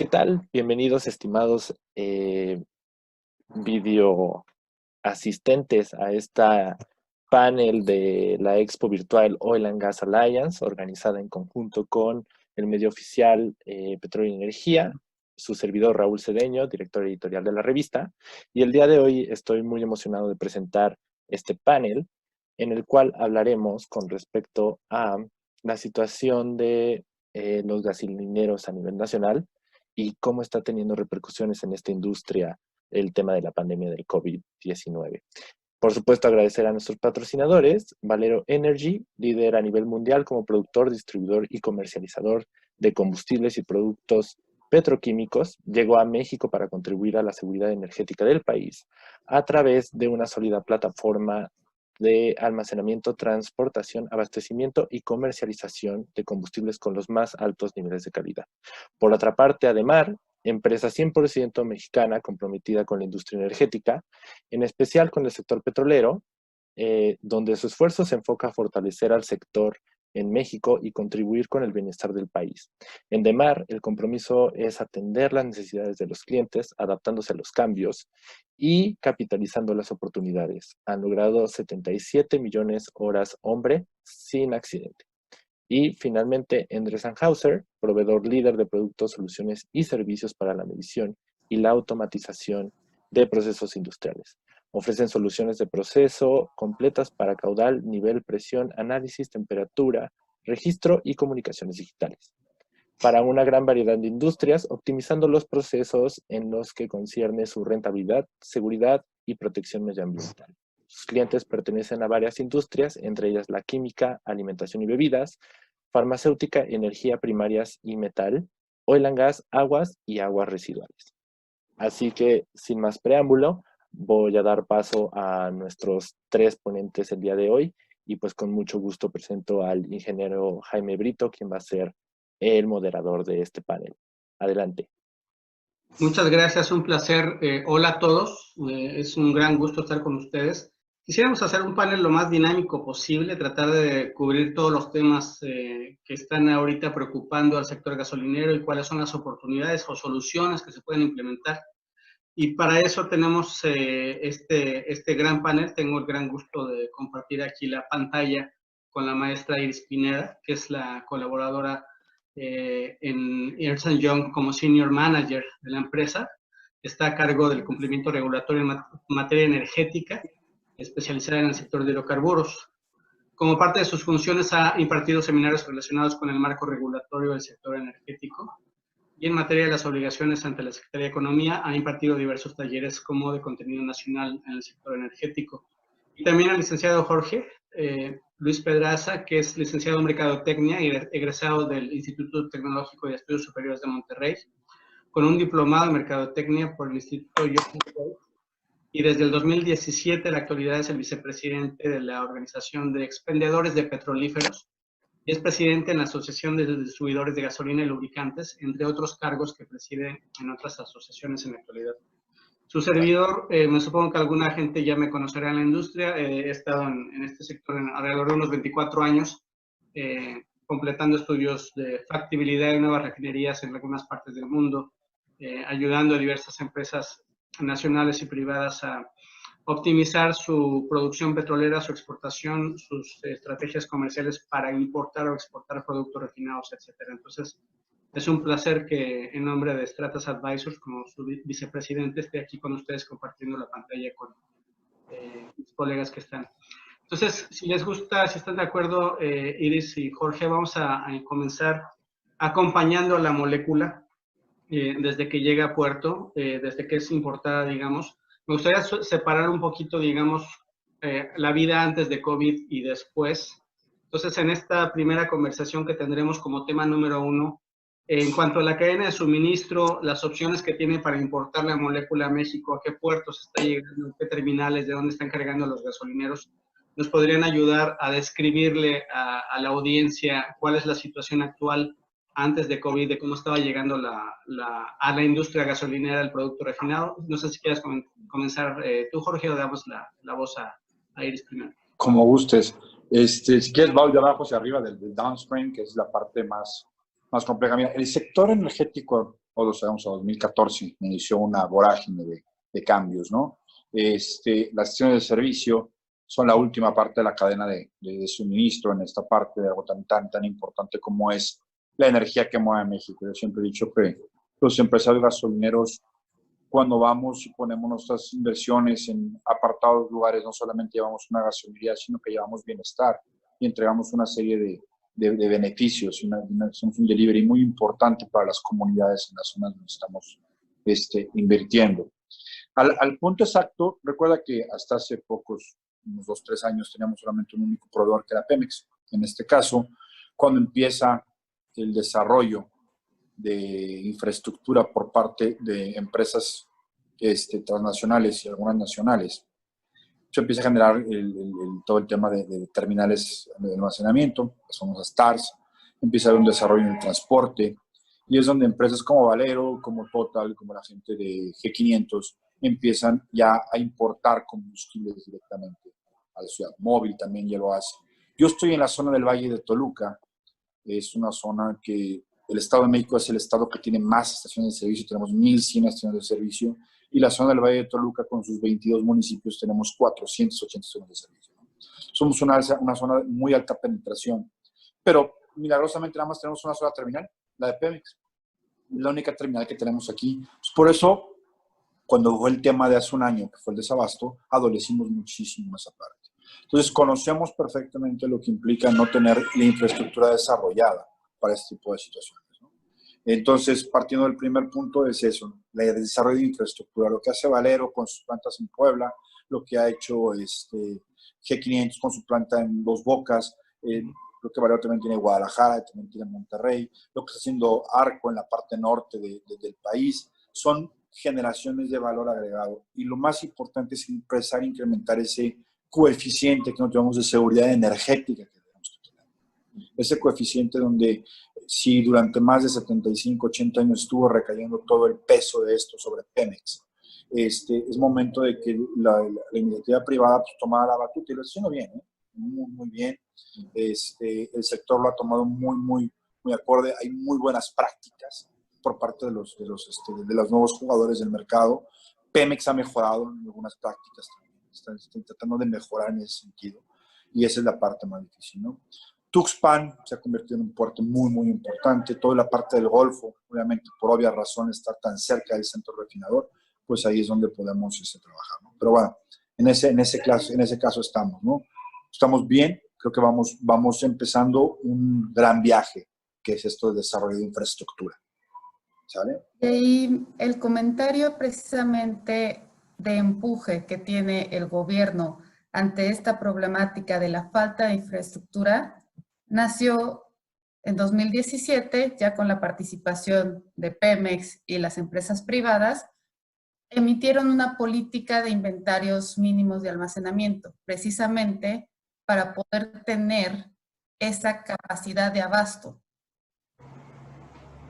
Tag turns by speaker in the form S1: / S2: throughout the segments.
S1: ¿Qué tal? Bienvenidos, estimados video asistentes a esta panel de la Expo Virtual Oil and Gas Alliance, organizada en conjunto con el medio oficial Petróleo y Energía, su servidor Raúl Cedeño, director editorial de la revista, y el día de hoy estoy muy emocionado de presentar este panel en el cual hablaremos con respecto a la situación de los gasolineros a nivel nacional y cómo está teniendo repercusiones en esta industria el tema de la pandemia del COVID-19. Por supuesto, agradecer a nuestros patrocinadores, Valero Energy, líder a nivel mundial como productor, distribuidor y comercializador de combustibles y productos petroquímicos, llegó a México para contribuir a la seguridad energética del país a través de una sólida plataforma de almacenamiento, transportación, abastecimiento y comercialización de combustibles con los más altos niveles de calidad. Por otra parte, Ademar, empresa 100% mexicana comprometida con la industria energética, en especial con el sector petrolero, donde su esfuerzo se enfoca a fortalecer al sector en México y contribuir con el bienestar del país. En Demar, el compromiso es atender las necesidades de los clientes, adaptándose a los cambios y capitalizando las oportunidades. Han logrado 77 millones horas hombre sin accidente. Y finalmente, Endres & Hauser, proveedor líder de productos, soluciones y servicios para la medición y la automatización de procesos industriales. Ofrecen soluciones de proceso completas para caudal, nivel, presión, análisis, temperatura, registro y comunicaciones digitales. Para una gran variedad de industrias, optimizando los procesos en los que concierne su rentabilidad, seguridad y protección medioambiental. Sus clientes pertenecen a varias industrias, entre ellas la química, alimentación y bebidas, farmacéutica, energía primarias y metal, oil and gas, aguas y aguas residuales. Así que, sin más preámbulo, voy a dar paso a nuestros tres ponentes el día de hoy y pues con mucho gusto presento al ingeniero Jaime Brito, quien va a ser el moderador de este panel. Adelante.
S2: Muchas gracias, un placer. Hola a todos, es un gran gusto estar con ustedes. Quisiéramos hacer un panel lo más dinámico posible, tratar de cubrir todos los temas que están ahorita preocupando al sector gasolinero y cuáles son las oportunidades o soluciones que se pueden implementar. Y para eso tenemos este gran panel. Tengo el gran gusto de compartir aquí la pantalla con la maestra Iris Pineda, que es la colaboradora en Ernst & Young como Senior Manager de la empresa. Está a cargo del cumplimiento regulatorio en materia energética, especializada en el sector de hidrocarburos. Como parte de sus funciones ha impartido seminarios relacionados con el marco regulatorio del sector energético y en materia de las obligaciones ante la Secretaría de Economía ha impartido diversos talleres como de contenido nacional en el sector energético. Y también al licenciado Jorge Luis Pedraza, que es licenciado en Mercadotecnia y egresado del Instituto Tecnológico de Estudios Superiores de Monterrey, con un diplomado en Mercadotecnia por el Instituto Johan. Y desde el 2017, en la actualidad, es el vicepresidente de la Organización de Expendedores de Petrolíferos y es presidente en la Asociación de Distribuidores de Gasolina y Lubricantes, entre otros cargos que preside en otras asociaciones en la actualidad. Su servidor, me supongo que alguna gente ya me conocerá en la industria. He estado en este sector alrededor de unos 24 años, completando estudios de factibilidad de nuevas refinerías en algunas partes del mundo, ayudando a diversas empresas nacionales y privadas a optimizar su producción petrolera, su exportación, sus estrategias comerciales para importar o exportar productos refinados, etcétera. Entonces, es un placer que en nombre de Stratas Advisors, como su vicepresidente, esté aquí con ustedes compartiendo la pantalla con mis colegas que están. Entonces, si les gusta, si están de acuerdo, Iris y Jorge, vamos a comenzar acompañando a la molécula desde que llega a puerto, desde que es importada, digamos. Me gustaría separar un poquito, digamos, la vida antes de COVID y después. Entonces, en esta primera conversación que tendremos como tema número 1, en cuanto a la cadena de suministro, las opciones que tiene para importar la molécula a México, a qué puertos está llegando, a qué terminales, de dónde están cargando los gasolineros, nos podrían ayudar a describirle a la audiencia cuál es la situación actual antes de COVID, de cómo estaba llegando a la industria gasolinera el producto refinado. No sé si quieres comenzar tú, Jorge, o damos la voz a Iris primero.
S3: Como gustes. Si quieres, va de abajo hacia arriba del downstream, que es la parte más compleja. Mira, el sector energético todos lo sabemos, a 2014 inició una vorágine de cambios, ¿no? Las estaciones de servicio son la última parte de la cadena de suministro en esta parte de algo tan importante como es la energía que mueve a México. Yo siempre he dicho que los empresarios gasolineros, cuando vamos y ponemos nuestras inversiones en apartados lugares, no solamente llevamos una gasolinería, sino que llevamos bienestar y entregamos una serie de beneficios. Somos un delivery muy importante para las comunidades en las zonas donde estamos invirtiendo. Al punto exacto, recuerda que hasta hace pocos, unos 2 o 3 años, teníamos solamente un único proveedor que era Pemex. En este caso, cuando empieza el desarrollo de infraestructura por parte de empresas transnacionales y algunas nacionales, se empieza a generar todo el tema de terminales de almacenamiento, las famosas TARS, empieza a haber un desarrollo en el transporte, y es donde empresas como Valero, como Total, como la gente de G500, empiezan ya a importar combustibles directamente a la ciudad. Móvil también ya lo hace. Yo estoy en la zona del Valle de Toluca, es una zona que el Estado de México es el estado que tiene más estaciones de servicio, tenemos 1,100 estaciones de servicio, y la zona del Valle de Toluca con sus 22 municipios tenemos 480 estaciones de servicio, ¿no? Somos una zona de muy alta penetración, pero milagrosamente nada más tenemos una sola terminal, la de Pemex, la única terminal que tenemos aquí. Por eso, cuando fue el tema de hace un año, que fue el desabasto, adolecimos muchísimo esa parte. Entonces, conocemos perfectamente lo que implica no tener la infraestructura desarrollada para este tipo de situaciones, ¿no? Entonces, partiendo del primer punto es eso, el desarrollo de infraestructura, lo que hace Valero con sus plantas en Puebla, lo que ha hecho G500 con su planta en Dos Bocas, lo que Valero también tiene Guadalajara, también tiene Monterrey, lo que está haciendo Arco en la parte norte del país, son generaciones de valor agregado. Y lo más importante es empezar a incrementar ese coeficiente que no tenemos de seguridad energética que tenemos que tener. Ese coeficiente donde si durante más de 75, 80 años estuvo recayendo todo el peso de esto sobre Pemex, es momento de que la iniciativa privada pues, tomara la batuta y lo está haciendo bien, ¿eh? Muy bien. El sector lo ha tomado muy acorde. Hay muy buenas prácticas por parte de los nuevos jugadores del mercado. Pemex ha mejorado en algunas prácticas también. Están tratando de mejorar en ese sentido. Y esa es la parte más difícil, ¿no? Tuxpan se ha convertido en un puerto muy importante. Toda la parte del Golfo, obviamente, por obvias razones, estar tan cerca del centro refinador, pues ahí es donde podemos trabajar, ¿no? Pero bueno, en ese caso estamos, ¿no? Estamos bien, creo que vamos empezando un gran viaje, que es esto del desarrollo de infraestructura. ¿Sale?
S4: Y el comentario precisamente de empuje que tiene el gobierno ante esta problemática de la falta de infraestructura nació en 2017, ya con la participación de Pemex y las empresas privadas, emitieron una política de inventarios mínimos de almacenamiento, precisamente para poder tener esa capacidad de abasto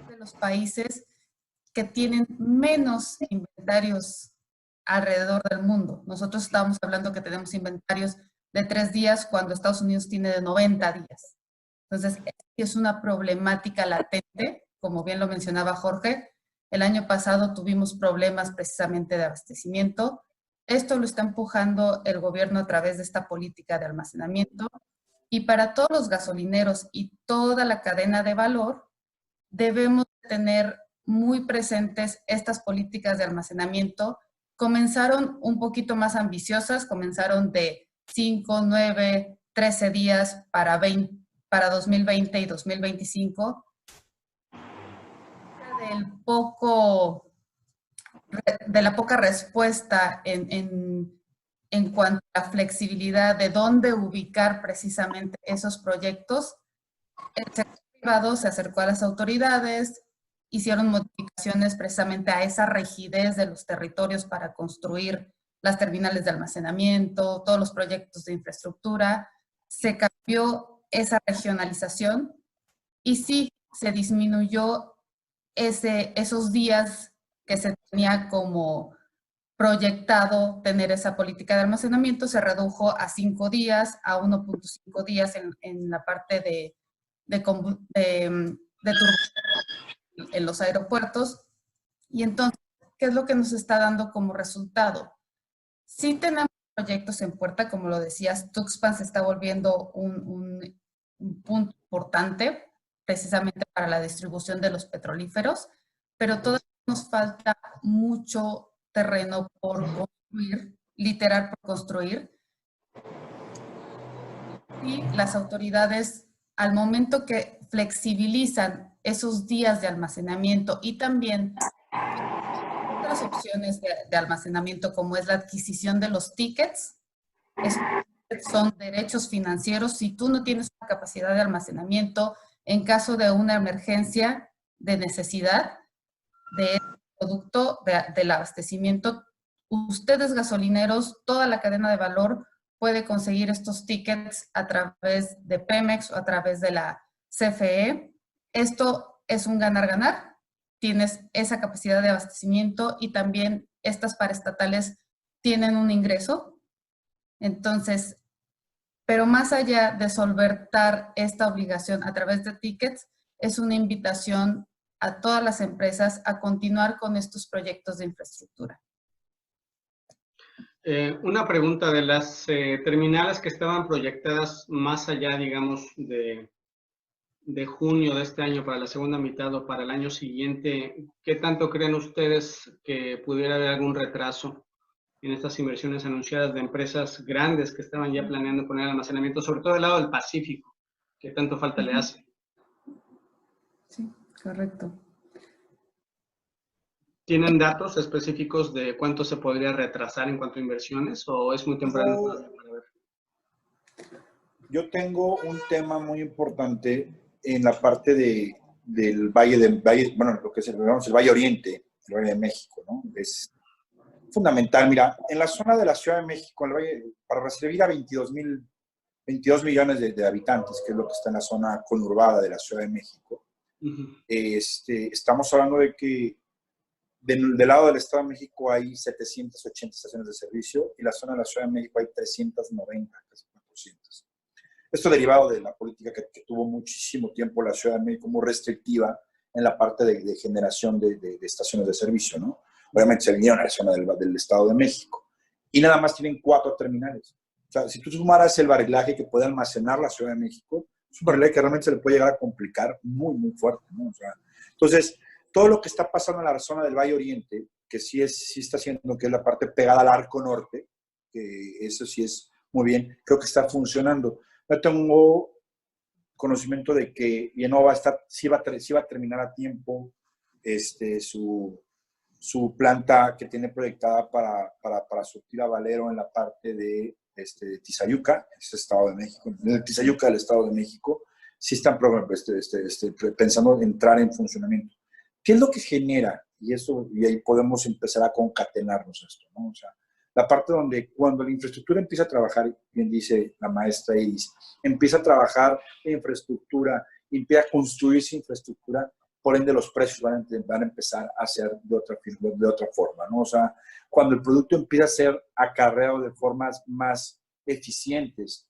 S4: de los países que tienen menos inventarios alrededor del mundo. Nosotros estábamos hablando que tenemos inventarios de 3 días cuando Estados Unidos tiene de 90 días. Entonces, es una problemática latente, como bien lo mencionaba Jorge. El año pasado tuvimos problemas precisamente de abastecimiento. Esto lo está empujando el gobierno a través de esta política de almacenamiento. Y para todos los gasolineros y toda la cadena de valor, debemos tener muy presentes estas políticas de almacenamiento. Comenzaron un poquito más ambiciosas, comenzaron de 5, 9, 13 días para 2020 y 2025. De la poca respuesta en cuanto a la flexibilidad de dónde ubicar precisamente esos proyectos, el sector privado se acercó a las autoridades, hicieron modificaciones precisamente a esa rigidez de los territorios para construir las terminales de almacenamiento, todos los proyectos de infraestructura. Se cambió esa regionalización y sí se disminuyó esos días que se tenía como proyectado tener esa política de almacenamiento, se redujo a 5 días, a 1.5 días en la parte de turbo en los aeropuertos, Y entonces, ¿qué es lo que nos está dando como resultado? Sí tenemos proyectos en puerta, como lo decías, Tuxpan se está volviendo un punto importante precisamente para la distribución de los petrolíferos, pero todavía nos falta mucho terreno por construir, literal por construir. Y las autoridades, al momento que flexibilizan esos días de almacenamiento y también otras opciones de almacenamiento, como es la adquisición de los tickets, son derechos financieros. Si tú no tienes una capacidad de almacenamiento, en caso de una emergencia de necesidad de producto, del abastecimiento, ustedes gasolineros, toda la cadena de valor puede conseguir estos tickets a través de Pemex o a través de la CFE. Esto es un ganar-ganar. Tienes esa capacidad de abastecimiento y también estas paraestatales tienen un ingreso. Entonces, pero más allá de solventar esta obligación a través de tickets, es una invitación a todas las empresas a continuar con estos proyectos de infraestructura.
S2: Una pregunta de las terminales que estaban proyectadas más allá, digamos, de junio de este año para la segunda mitad o para el año siguiente, ¿qué tanto creen ustedes que pudiera haber algún retraso en estas inversiones anunciadas de empresas grandes que estaban ya planeando poner almacenamiento, sobre todo del lado del Pacífico? ¿Qué tanto falta le hace?
S4: Sí, correcto.
S2: ¿Tienen datos específicos de cuánto se podría retrasar en cuanto a inversiones o es muy temprano para ver?
S3: Yo tengo un tema muy importante en la parte del Valle, bueno, lo que es el Valle Oriente, el Valle de México, ¿no? Es fundamental. Mira, en la zona de la Ciudad de México, el Valle, para recibir a 22 millones de habitantes, que es lo que está en la zona conurbada de la Ciudad de México, estamos hablando de que del lado del Estado de México hay 780 estaciones de servicio y la zona de la Ciudad de México hay 390, casi 400. Esto derivado de la política que tuvo muchísimo tiempo la Ciudad de México, muy restrictiva en la parte de generación de estaciones de servicio, ¿no? Obviamente se vinieron a la zona del Estado de México y nada más tienen 4 terminales. O sea, si tú sumaras el barrilaje que puede almacenar la Ciudad de México, es un barrilaje que realmente se le puede llegar a complicar muy, muy fuerte, ¿no? O sea, entonces, todo lo que está pasando en la zona del Valle Oriente, que sí está haciendo, que es la parte pegada al arco norte, que eso sí es muy bien, creo que está funcionando. Yo tengo conocimiento de que Vienova sí va a terminar a tiempo su planta que tiene proyectada para surtir a Valero en la parte de Tizayuca, ese Estado de México, en Tizayuca del Estado de México, sí están pensando en entrar en funcionamiento. ¿Qué es lo que genera? Y ahí podemos empezar a concatenarnos esto, ¿no? O sea, la parte donde cuando la infraestructura empieza a trabajar, bien dice la maestra Iris, empieza a trabajar la infraestructura, empieza a construirse infraestructura, por ende los precios van a empezar a ser de otra forma, ¿no? O sea, cuando el producto empieza a ser acarreado de formas más eficientes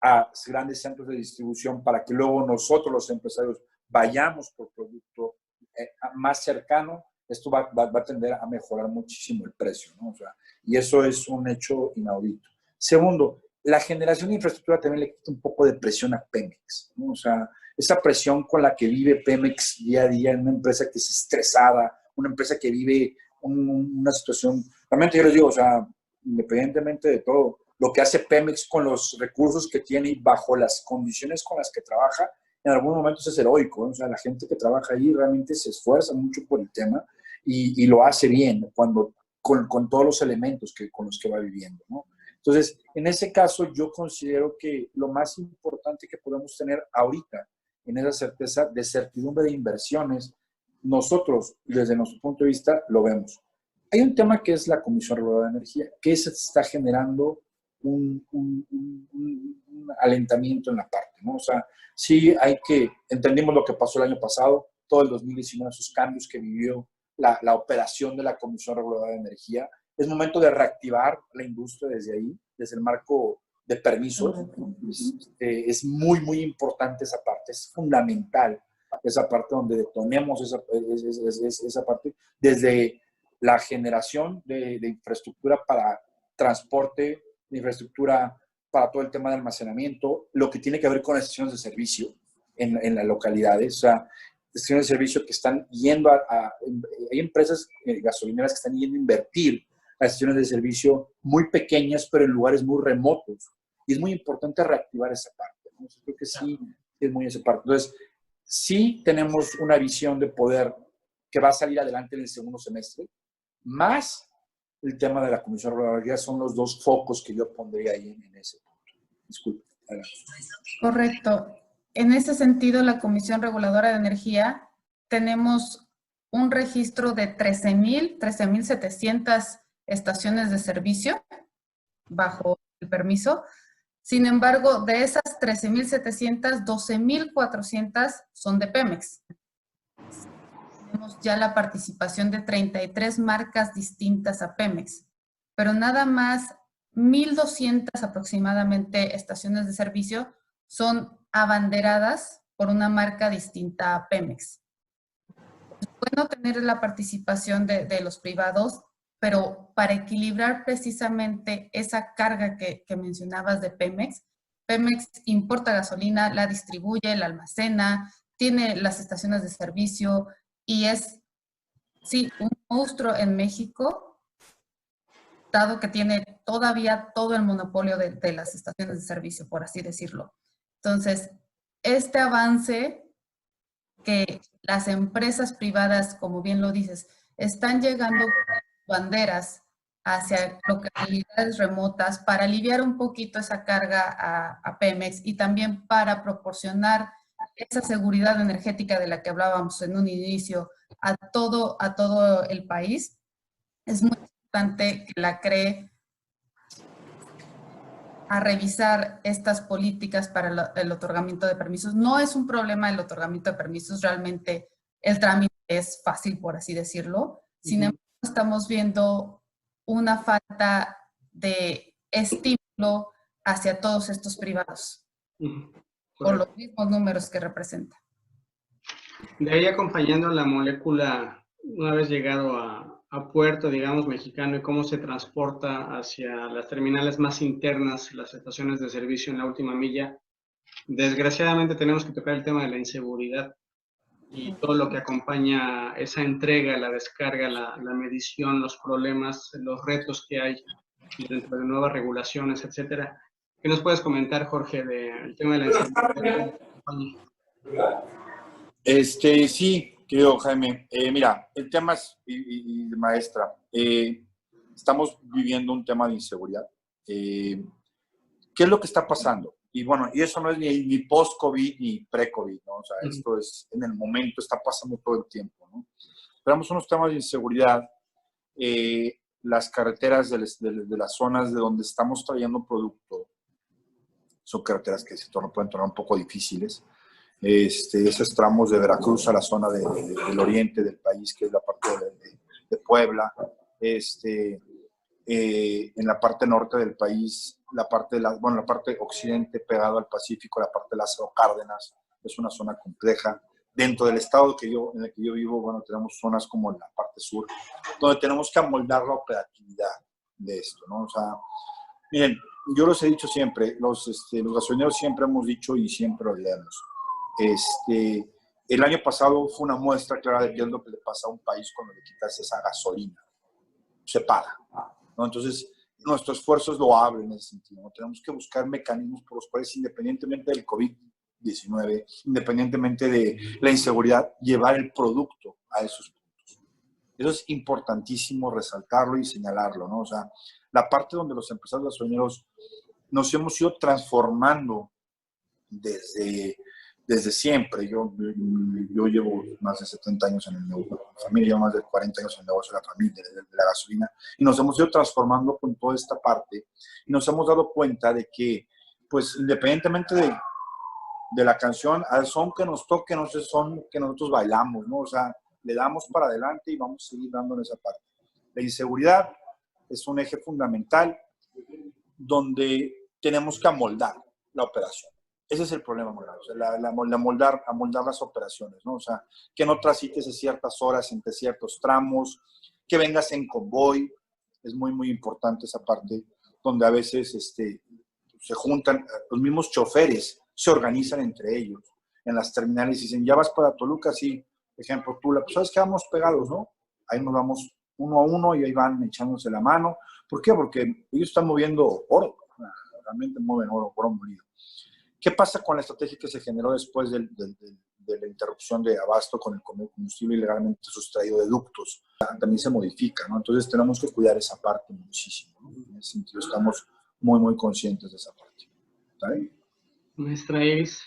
S3: a grandes centros de distribución para que luego nosotros los empresarios vayamos por producto más cercano, esto va a tender a mejorar muchísimo el precio, ¿no? O sea, y eso es un hecho inaudito. Segundo, la generación de infraestructura también le quita un poco de presión a Pemex, ¿no? O sea, esa presión con la que vive Pemex día a día en una empresa que es estresada, una empresa que vive una situación, realmente yo les digo, o sea, independientemente de todo, lo que hace Pemex con los recursos que tiene y bajo las condiciones con las que trabaja, en algunos momentos es heroico, ¿eh? O sea, la gente que trabaja ahí realmente se esfuerza mucho por el tema y lo hace bien con todos los elementos con los que va viviendo, ¿no? Entonces, en ese caso, yo considero que lo más importante que podemos tener ahorita en esa certeza de certidumbre de inversiones, nosotros, desde nuestro punto de vista, lo vemos. Hay un tema que es la Comisión Reguladora de Energía, que se está generando un alentamiento en la parte, ¿no? O sea, sí entendimos lo que pasó el año pasado, todo el 2019, esos cambios que vivió la operación de la Comisión Reguladora de Energía. Es momento de reactivar la industria desde ahí, desde el marco de permisos. Es muy, muy importante esa parte, es fundamental esa parte donde detonemos esa parte, desde la generación de infraestructura para transporte, de infraestructura para todo el tema de almacenamiento, lo que tiene que ver con las estaciones de servicio en las localidades, o sea, estaciones de servicio que están yendo hay empresas gasolineras que están yendo a invertir a estaciones de servicio muy pequeñas, pero en lugares muy remotos. Y es muy importante reactivar esa parte, ¿no? Yo creo que sí es muy esa parte. Entonces, sí tenemos una visión de poder que va a salir adelante en el segundo semestre, más el tema de la Comisión Reguladora de Energía son los dos focos que yo pondría ahí en ese punto. Disculpe.
S4: Correcto. En ese sentido, la Comisión Reguladora de Energía tenemos un registro de 13,700 estaciones de servicio bajo el permiso. Sin embargo, de esas 13,700, 12,400 son de Pemex. Tenemos ya la participación de 33 marcas distintas a Pemex, pero nada más 1,200 aproximadamente estaciones de servicio son abanderadas por una marca distinta a Pemex. Es bueno tener la participación de los privados, pero para equilibrar precisamente esa carga que mencionabas de Pemex, Pemex importa gasolina, la distribuye, la almacena, tiene las estaciones de servicio y es, sí, un monstruo en México, dado que tiene todavía todo el monopolio de las estaciones de servicio, por así decirlo. Entonces, este avance que las empresas privadas, como bien lo dices, están llegando banderas hacia localidades remotas para aliviar un poquito esa carga a Pemex y también para proporcionar esa seguridad energética de la que hablábamos en un inicio a todo el país. Es muy importante que la CRE a revisar estas políticas para el otorgamiento de permisos. No es un problema el otorgamiento de permisos, realmente el trámite es fácil, por así decirlo. Sin embargo, estamos viendo una falta de estímulo hacia todos estos privados, por los mismos números que representa.
S2: De ahí acompañando la molécula, una vez llegado a puerto, digamos, mexicano, y cómo se transporta hacia las terminales más internas, las estaciones de servicio en la última milla, desgraciadamente tenemos que tocar el tema de la inseguridad y todo lo que acompaña esa entrega, la descarga, la medición, los problemas, los retos que hay dentro de nuevas regulaciones, etcétera. ¿Qué nos puedes comentar, Jorge, del tema de la inseguridad?
S3: Sí, querido Jaime. Mira, el tema es, y maestra, estamos viviendo un tema de inseguridad. ¿Qué es lo que está pasando? Y bueno, y eso no es ni post-COVID ni pre-COVID, ¿no? O sea, esto es en el momento, está pasando todo el tiempo, ¿no? Tenemos unos temas de inseguridad. Las carreteras de las zonas de donde estamos trayendo producto son carreteras que se pueden tornar un poco difíciles. Esos tramos de Veracruz a la zona del oriente del país, que es la parte de Puebla, en la parte norte del país, la parte occidente pegado al Pacífico, la parte de Lázaro Cárdenas, es una zona compleja. Dentro del estado en el que yo vivo, bueno, tenemos zonas como en la parte sur, donde tenemos que amoldar la operatividad de esto, ¿no? O sea, miren, yo los he dicho siempre, los gasolineros siempre hemos dicho y siempre lo leemos. El año pasado fue una muestra clara de qué es lo que le pasa a un país cuando le quitas esa gasolina. Se para, ¿no? Entonces, nuestro esfuerzo es loable en ese sentido, ¿no? Tenemos que buscar mecanismos por los cuales, independientemente del COVID-19, independientemente de la inseguridad, llevar el producto a esos puntos. Eso es importantísimo resaltarlo y señalarlo, ¿no? O sea, la parte donde los empresarios gasolineros nos hemos ido transformando desde siempre. Yo llevo más de 70 años en el negocio, mi familia lleva más de 40 años en el negocio de la familia, de la gasolina, y nos hemos ido transformando con toda esta parte, y nos hemos dado cuenta de que, pues, independientemente de la canción, al son que nos toque, no sé, son que nosotros bailamos, ¿no? O sea, le damos para adelante y vamos a seguir dando en esa parte. La inseguridad es un eje fundamental donde tenemos que amoldar la operación. Ese es el problema, o sea, amoldar las operaciones, ¿no? O sea, que no transites a ciertas horas entre ciertos tramos, que vengas en convoy. Es muy, muy importante esa parte, donde a veces se juntan, los mismos choferes se organizan entre ellos en las terminales y dicen, ya vas para Toluca, sí, por ejemplo, Tula, pues sabes que vamos pegados, ¿no? Ahí nos vamos uno a uno y ahí van echándose la mano. ¿Por qué? Porque ellos están moviendo oro, realmente mueven oro molido. ¿Qué pasa con la estrategia que se generó después de la interrupción de abasto con el combustible ilegalmente sustraído de ductos? También se modifica, ¿no? Entonces tenemos que cuidar esa parte muchísimo, ¿no? En ese sentido estamos muy, muy conscientes de esa parte. ¿Está bien?
S2: Maestra Iris.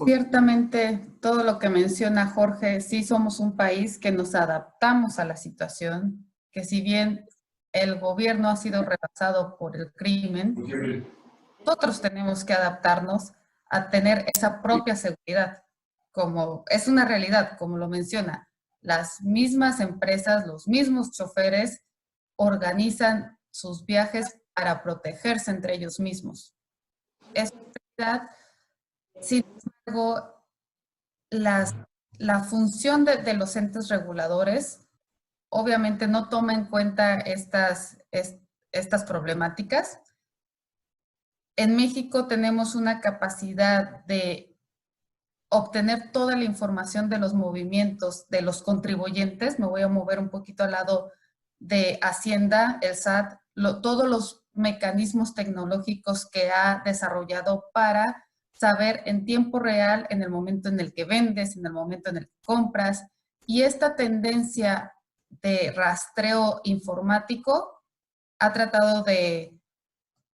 S4: Ciertamente, todo lo que menciona Jorge, sí somos un país que nos adaptamos a la situación, que si bien el gobierno ha sido rebasado por el crimen, nosotros tenemos que adaptarnos a tener esa propia seguridad, como es una realidad, como lo menciona. Las mismas empresas, los mismos choferes organizan sus viajes para protegerse entre ellos mismos. Es una realidad. Sin embargo, la función de los entes reguladores obviamente no toma en cuenta estas problemáticas. En México tenemos una capacidad de obtener toda la información de los movimientos de los contribuyentes. Me voy a mover un poquito al lado de Hacienda, el SAT, todos los mecanismos tecnológicos que ha desarrollado para saber en tiempo real, en el momento en el que vendes, en el momento en el que compras. Y esta tendencia de rastreo informático ha tratado de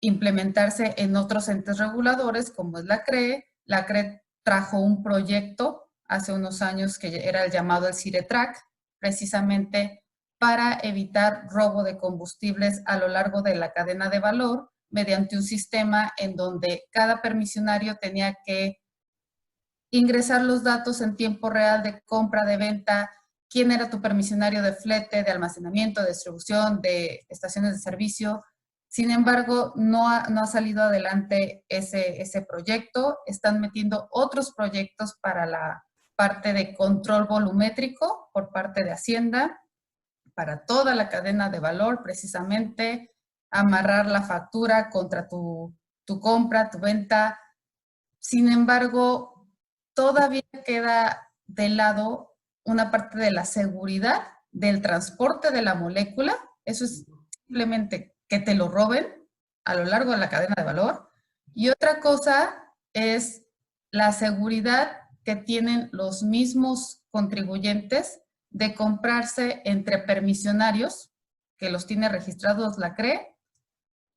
S4: implementarse en otros entes reguladores, como es la CRE. La CRE trajo un proyecto hace unos años que era el llamado el CIRETRAC, precisamente para evitar robo de combustibles a lo largo de la cadena de valor, mediante un sistema en donde cada permisionario tenía que ingresar los datos en tiempo real de compra, de venta, quién era tu permisionario de flete, de almacenamiento, de distribución, de estaciones de servicio. Sin embargo, no ha salido adelante ese proyecto. Están metiendo otros proyectos para la parte de control volumétrico por parte de Hacienda, para toda la cadena de valor, precisamente amarrar la factura contra tu compra, tu venta. Sin embargo, todavía queda de lado una parte de la seguridad del transporte de la molécula. Eso es simplemente que te lo roben a lo largo de la cadena de valor. Y otra cosa es la seguridad que tienen los mismos contribuyentes de comprarse entre permisionarios, que los tiene registrados la CRE.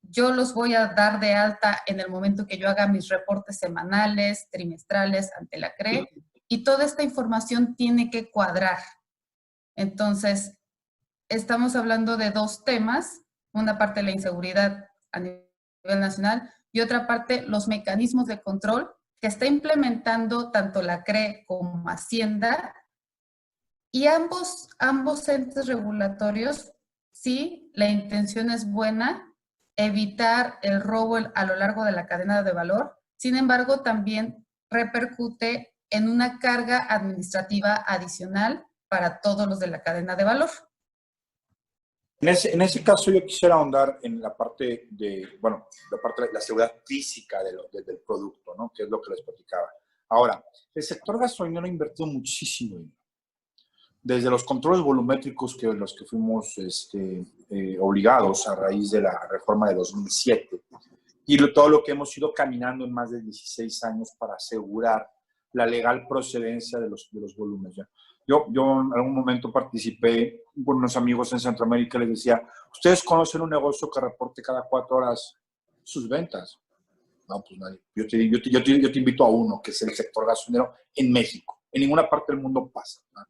S4: Yo los voy a dar de alta en el momento que yo haga mis reportes semanales, trimestrales ante la CRE, y toda esta información tiene que cuadrar. Entonces, estamos hablando de dos temas, una parte la inseguridad a nivel nacional y otra parte los mecanismos de control que está implementando tanto la CRE como Hacienda. Y ambos entes regulatorios, sí, la intención es buena, evitar el robo a lo largo de la cadena de valor. Sin embargo, también repercute en una carga administrativa adicional para todos los de la cadena de valor.
S3: En ese caso yo quisiera ahondar en la parte de, bueno, la seguridad física del producto, ¿no? Que es lo que les platicaba. Ahora, el sector gasolinero ha invertido muchísimo dinero. Desde los controles volumétricos que los que fuimos obligados a raíz de la reforma de 2007 y todo lo que hemos ido caminando en más de 16 años para asegurar la legal procedencia de los volúmenes. ¿Ya? Yo en algún momento participé con unos amigos en Centroamérica y les decía, ¿ustedes conocen un negocio que reporte cada 4 horas sus ventas? No, pues nadie. Yo te invito a uno, que es el sector gasolinero en México. En ninguna parte del mundo pasa, ¿no?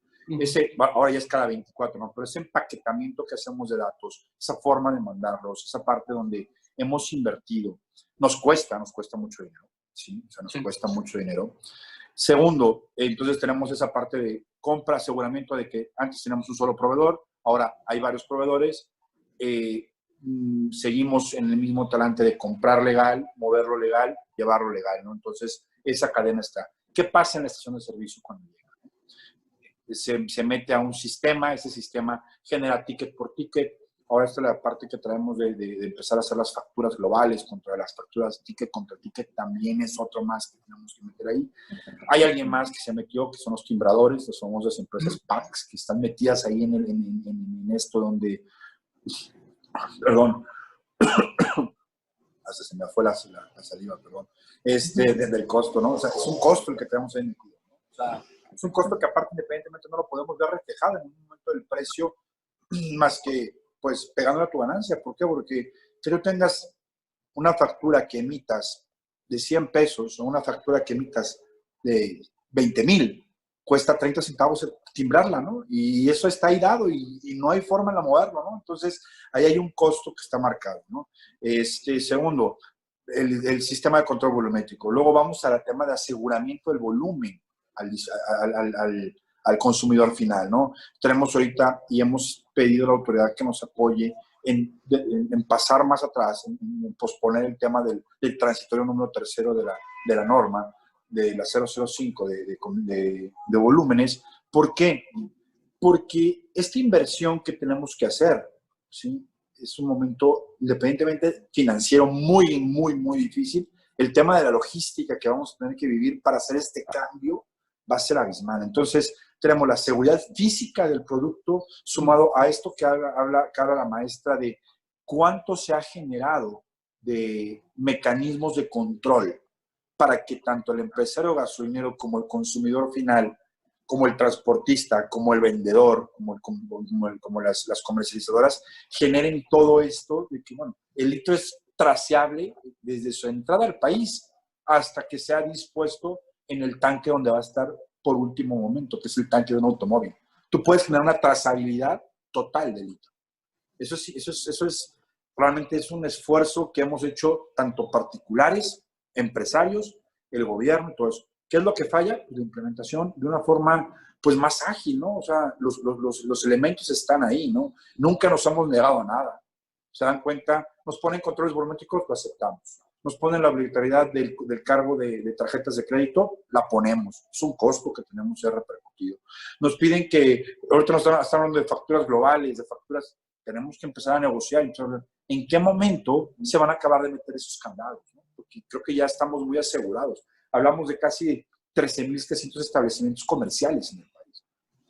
S3: Ahora ya es cada 24, ¿no? Pero ese empaquetamiento que hacemos de datos, esa forma de mandarlos, esa parte donde hemos invertido, nos cuesta mucho dinero, ¿sí? O sea, nos cuesta mucho dinero. Segundo, entonces tenemos esa parte de compra, aseguramiento de que antes teníamos un solo proveedor, ahora hay varios proveedores. seguimos en el mismo talante de comprar legal, moverlo legal, llevarlo legal, ¿no? Entonces, esa cadena está. ¿Qué pasa en la estación de servicio cuando llega? Se mete a un sistema, ese sistema genera ticket por ticket. Ahora esta es la parte que traemos de empezar a hacer las facturas globales contra las facturas ticket contra ticket, también es otro más que tenemos que meter ahí. Hay alguien más que se metió, que son los timbradores, que somos las empresas PACs, que están metidas ahí en esto donde, perdón, hasta se me fue la saliva, perdón, desde el costo, ¿no? O sea, es un costo el que tenemos ahí incluido, ¿no? O sea, es un costo que aparte independientemente no lo podemos ver reflejado en un momento del precio, más que pues pegando a tu ganancia. ¿Por qué? Porque si tú tengas una factura que emitas de 100 pesos o una factura que emitas de 20,000, cuesta 30 centavos timbrarla, ¿no? Y eso está ahí dado y no hay forma de moverlo, ¿no? Entonces, ahí hay un costo que está marcado, ¿no? Segundo, el sistema de control volumétrico. Luego vamos al tema de aseguramiento del volumen al consumidor final, ¿no? Tenemos ahorita y hemos pedido a la autoridad que nos apoye en pasar más atrás, en posponer el tema del transitorio número 3 de la norma, de la 005 de volúmenes. ¿Por qué? Porque esta inversión que tenemos que hacer, ¿sí? Es un momento independientemente financiero muy, muy, muy difícil. El tema de la logística que vamos a tener que vivir para hacer este cambio va a ser abismal. Entonces, tenemos la seguridad física del producto sumado a esto que habla la maestra de cuánto se ha generado de mecanismos de control para que tanto el empresario gasolinero como el consumidor final, como el transportista, como el vendedor, como las comercializadoras, generen todo esto de que, bueno, el litro es traceable desde su entrada al país hasta que sea dispuesto en el tanque donde va a estar por último momento, que es el tanque de un automóvil. Tú puedes generar una trazabilidad total del litro. Eso es realmente es un esfuerzo que hemos hecho tanto particulares, empresarios, el gobierno y todo eso. ¿Qué es lo que falla? Pues la implementación de una forma pues más ágil, ¿no? O sea, los elementos están ahí, ¿no? Nunca nos hemos negado a nada. Se dan cuenta, nos ponen controles volumétricos, lo aceptamos. Nos ponen la obligatoriedad del cargo de tarjetas de crédito, la ponemos. Es un costo que tenemos que ser repercutido. Nos piden que, ahorita nos están hablando de facturas globales, de facturas, tenemos que empezar a negociar. Entonces, ¿en qué momento se van a acabar de meter esos candados, ¿no? Porque creo que ya estamos muy asegurados. Hablamos de casi 13,300 establecimientos comerciales en el país.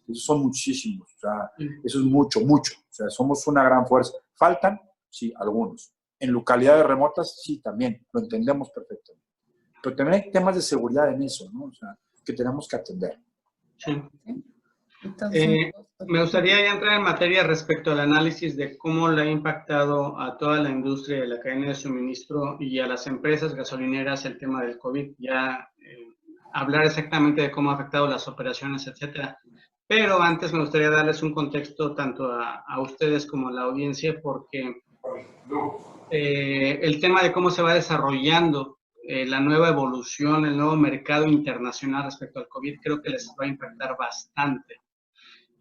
S3: Esos son muchísimos. O sea, eso es mucho, mucho. O sea, somos una gran fuerza. ¿Faltan? Sí, algunos. En localidades remotas, sí, también, lo entendemos perfectamente. Pero también hay temas de seguridad en eso, ¿no? O sea, que tenemos que atender.
S2: Sí. Me gustaría ya entrar en materia respecto al análisis de cómo le ha impactado a toda la industria de la cadena de suministro y a las empresas gasolineras el tema del COVID. Ya hablar exactamente de cómo ha afectado las operaciones, etcétera. Pero antes me gustaría darles un contexto tanto a ustedes como a la audiencia, porque el tema de cómo se va desarrollando la nueva evolución, el nuevo mercado internacional respecto al COVID, creo que les va a impactar bastante.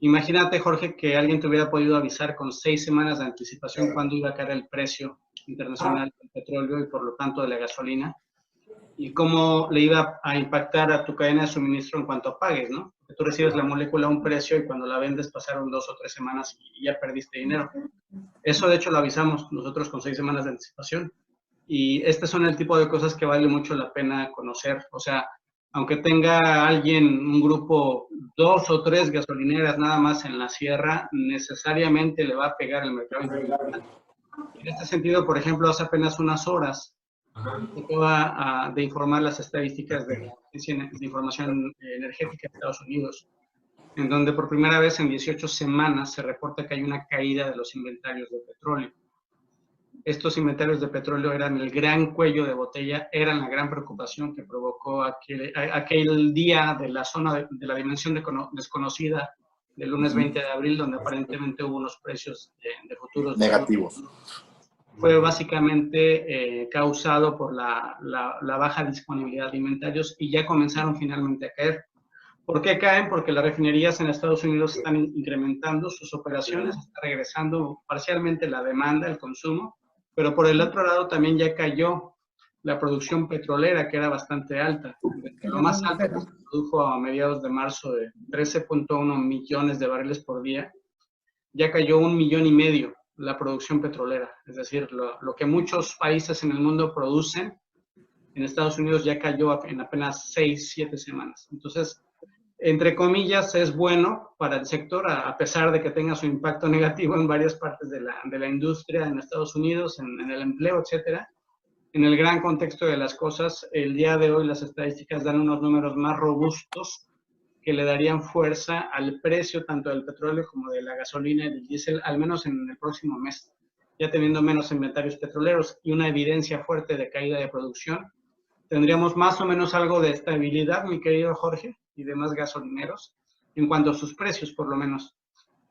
S2: Imagínate, Jorge, que alguien te hubiera podido avisar con 6 semanas de anticipación cuándo iba a caer el precio internacional del petróleo y por lo tanto de la gasolina, y cómo le iba a impactar a tu cadena de suministro en cuanto pagues, ¿no? Porque tú recibes la molécula a un precio y cuando la vendes pasaron 2 o 3 semanas y ya perdiste dinero. Eso de hecho lo avisamos nosotros con 6 semanas de anticipación. Y estas son el tipo de cosas que vale mucho la pena conocer. O sea, aunque tenga alguien, un grupo, 2 o 3 gasolineras nada más en la sierra, necesariamente le va a pegar el mercado internacional. En este sentido, por ejemplo, hace apenas unas horas, acaba de informar las estadísticas de la Agencia de Información Energética de Estados Unidos, en donde por primera vez en 18 semanas se reporta que hay una caída de los inventarios de petróleo. Estos inventarios de petróleo eran el gran cuello de botella, eran la gran preocupación que provocó aquel día de la zona de la dimensión desconocida del lunes 20 de abril, donde aparentemente hubo unos precios de futuros
S3: negativos.
S2: Fue básicamente causado por la baja disponibilidad de inventarios y ya comenzaron finalmente a caer. ¿Por qué caen? Porque las refinerías en Estados Unidos están incrementando sus operaciones, está regresando parcialmente la demanda, el consumo, pero por el otro lado también ya cayó la producción petrolera, que era bastante alta. Lo más alto que se produjo a mediados de marzo de 13.1 millones de barriles por día, ya cayó 1,5 millones la producción petrolera. Es decir, lo que muchos países en el mundo producen, en Estados Unidos ya cayó en apenas 6, 7 semanas. Entonces, entre comillas, es bueno para el sector, a pesar de que tenga su impacto negativo en varias partes de la industria en Estados Unidos, en el empleo, etcétera. En el gran contexto de las cosas, el día de hoy las estadísticas dan unos números más robustos que le darían fuerza al precio tanto del petróleo como de la gasolina y del diésel, al menos en el próximo mes, ya teniendo menos inventarios petroleros y una evidencia fuerte de caída de producción. Tendríamos más o menos algo de estabilidad, mi querido Jorge, y demás gasolineros, en cuanto a sus precios, por lo menos.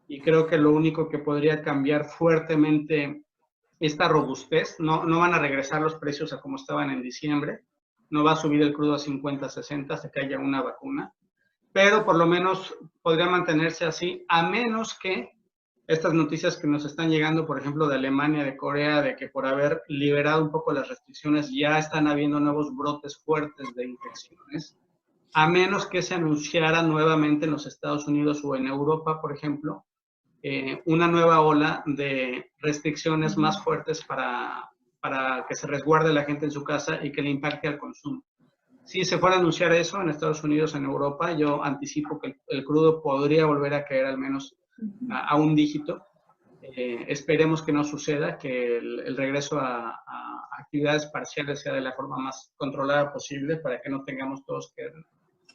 S2: Y creo que lo único que podría cambiar fuertemente esta robustez, no van a regresar los precios a como estaban en diciembre, no va a subir el crudo a 50, 60, hasta que haya una vacuna, pero por lo menos podría mantenerse así, a menos que estas noticias que nos están llegando, por ejemplo, de Alemania, de Corea, de que por haber liberado un poco las restricciones ya están habiendo nuevos brotes fuertes de infecciones, a menos que se anunciara nuevamente en los Estados Unidos o en Europa, por ejemplo, una nueva ola de restricciones más fuertes para que se resguarde la gente en su casa y que le impacte al consumo. Si se fuera a anunciar eso en Estados Unidos, en Europa, yo anticipo que el crudo podría volver a caer al menos a un dígito. Esperemos que no suceda, que el regreso a actividades parciales sea de la forma más controlada posible para que no tengamos todos que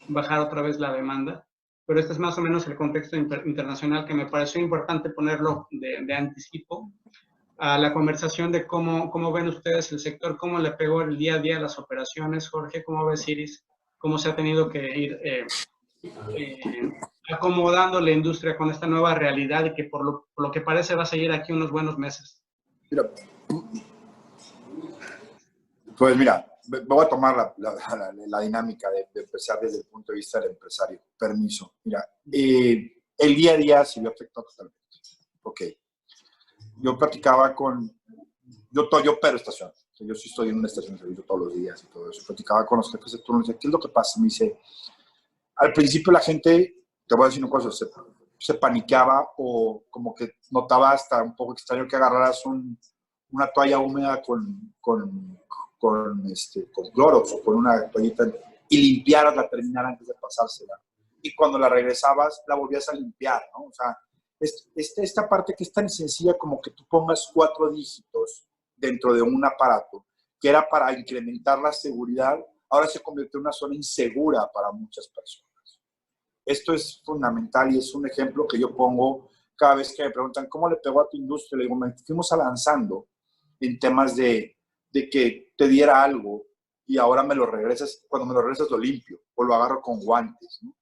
S2: bajar otra vez la demanda. Pero este es más o menos el contexto internacional que me pareció importante ponerlo de anticipo a la conversación de cómo ven ustedes el sector, cómo le pegó el día a día a las operaciones. Jorge, ¿cómo ves, Iris? ¿Cómo se ha tenido que ir acomodando la industria con esta nueva realidad y que por lo que parece va a seguir aquí unos buenos meses?
S3: Mira, pues mira, voy a tomar la dinámica de empezar desde el punto de vista del empresario. Permiso. Mira, el día a día se vio afectado totalmente. Ok. Yo platicaba con... Yo opero estación. Yo sí estoy en una estación de servicio todos los días y todo eso. Platicaba con los jefes de turno y decía, ¿qué es lo que pasa? Me dice, al principio la gente, te voy a decir una cosa, se paniqueaba o como que notaba hasta un poco extraño que agarraras una toalla húmeda con Clorox o con una toallita y limpiaras la terminal antes de pasársela. Y cuando la regresabas, la volvías a limpiar, ¿no? O sea, esta parte que es tan sencilla como que tú pongas 4 dígitos dentro de un aparato, que era para incrementar la seguridad, ahora se convirtió en una zona insegura para muchas personas. Esto es fundamental y es un ejemplo que yo pongo cada vez que me preguntan ¿cómo le pegó a tu industria? Le digo, fuimos avanzando en temas de que te diera algo y ahora me lo regresas, cuando me lo regresas lo limpio o lo agarro con guantes, ¿no?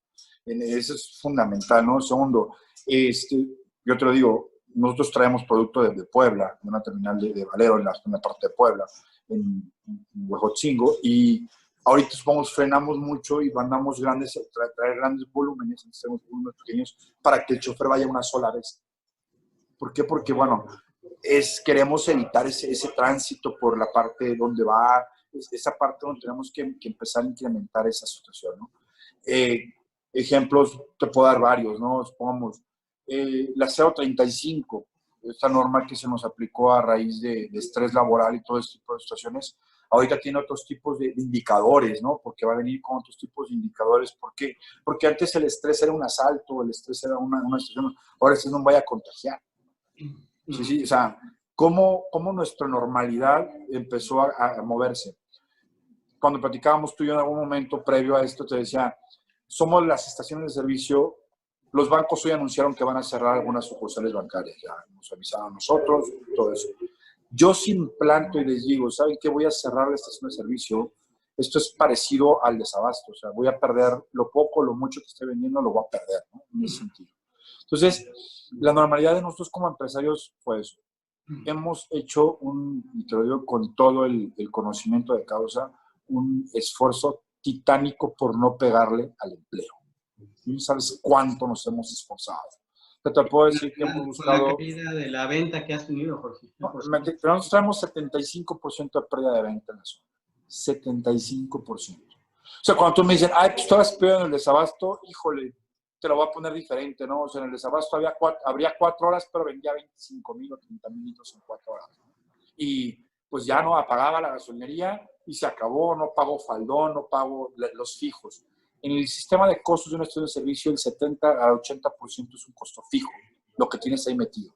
S3: Eso es fundamental, ¿no? Segundo, yo te lo digo, nosotros traemos producto desde Puebla, de una terminal de Valero, en la parte de Puebla, en Huejotzingo, y ahorita supongo frenamos mucho y mandamos traer grandes volúmenes, tenemos volúmenes pequeños, para que el chofer vaya una sola vez. ¿Por qué? Porque, bueno, queremos evitar ese tránsito por la parte donde va, esa parte donde tenemos que empezar a incrementar esa situación, ¿no? Ejemplos, te puedo dar varios, ¿no? Supongamos, la 035, esta norma que se nos aplicó a raíz de estrés laboral y todo este tipo de situaciones, ahorita tiene otros tipos de indicadores, ¿no? Porque va a venir con otros tipos de indicadores. ¿Por qué? Porque antes el estrés era un asalto, el estrés era una situación, ahora el estrés no vaya a contagiar. Sí, o sea, ¿cómo nuestra normalidad empezó a moverse? Cuando platicábamos tú y yo en algún momento previo a esto, te decía, somos las estaciones de servicio, los bancos hoy anunciaron que van a cerrar algunas sucursales bancarias, ya nos avisaron a nosotros, todo eso. Yo si implanto y les digo, ¿saben qué? Voy a cerrar la estación de servicio, esto es parecido al desabasto, o sea, voy a perder lo poco, lo mucho que esté vendiendo, lo voy a perder, ¿no? En ese sentido. Entonces, la normalidad de nosotros como empresarios fue eso. Hemos hecho y te lo digo con todo el conocimiento de causa, un esfuerzo titánico por no pegarle al empleo. ¿sí? ¿Sabes cuánto nos hemos esforzado? Te puedo decir que hemos buscado...
S2: La caída de la venta que has tenido, Jorge.
S3: No, pero nosotros traemos 75% de pérdida de venta en la zona. 75%. O sea, cuando tú me dicen, ay, pues estabas peor en el desabasto, híjole, te lo voy a poner diferente, ¿no? O sea, en el desabasto habría 4 horas, pero vendía 25,000 o 30,000 litros en 4 horas, ¿no? Y pues ya no apagaba la gasolinería y se acabó, no pago faldón, no pago los fijos. En el sistema de costos de un estudio de servicio, el 70 al 80% es un costo fijo, lo que tienes ahí metido.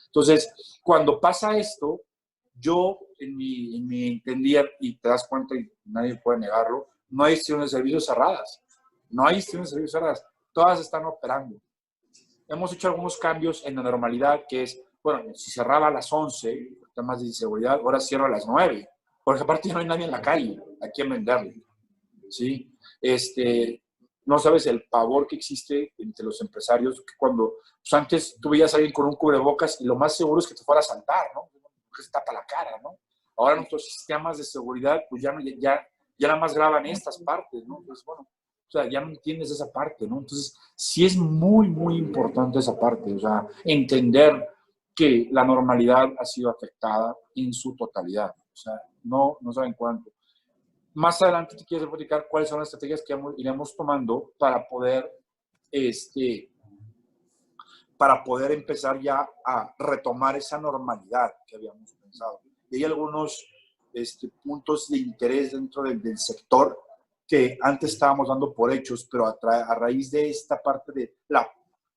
S3: Entonces, cuando pasa esto, yo, en mi entender, y te das cuenta y nadie puede negarlo, no hay estaciones de servicio cerradas. No hay estaciones de servicio cerradas. Todas están operando. Hemos hecho algunos cambios en la normalidad, que es, bueno, si cerraba a las 11, por temas de inseguridad, ahora cierro a las 9. Porque aparte ya no hay nadie en la calle a quien venderle. ¿Sí? No sabes el pavor que existe entre los empresarios, que cuando pues antes tú veías a alguien con un cubrebocas y lo más seguro es que te fuera a saltar, ¿no? Porque se tapa la cara, ¿no? Ahora nuestros sistemas de seguridad pues ya nada más graban estas partes, ¿no? Entonces, bueno, o sea, ya no entiendes esa parte, ¿no? Entonces, sí es muy, muy importante esa parte, o sea, entender que la normalidad ha sido afectada en su totalidad, o sea, no saben cuánto. Más adelante te quiero platicar cuáles son las estrategias que iremos tomando para poder empezar ya a retomar esa normalidad que habíamos pensado. Y hay algunos puntos de interés dentro del sector que antes estábamos dando por hechos, pero a raíz de esta parte de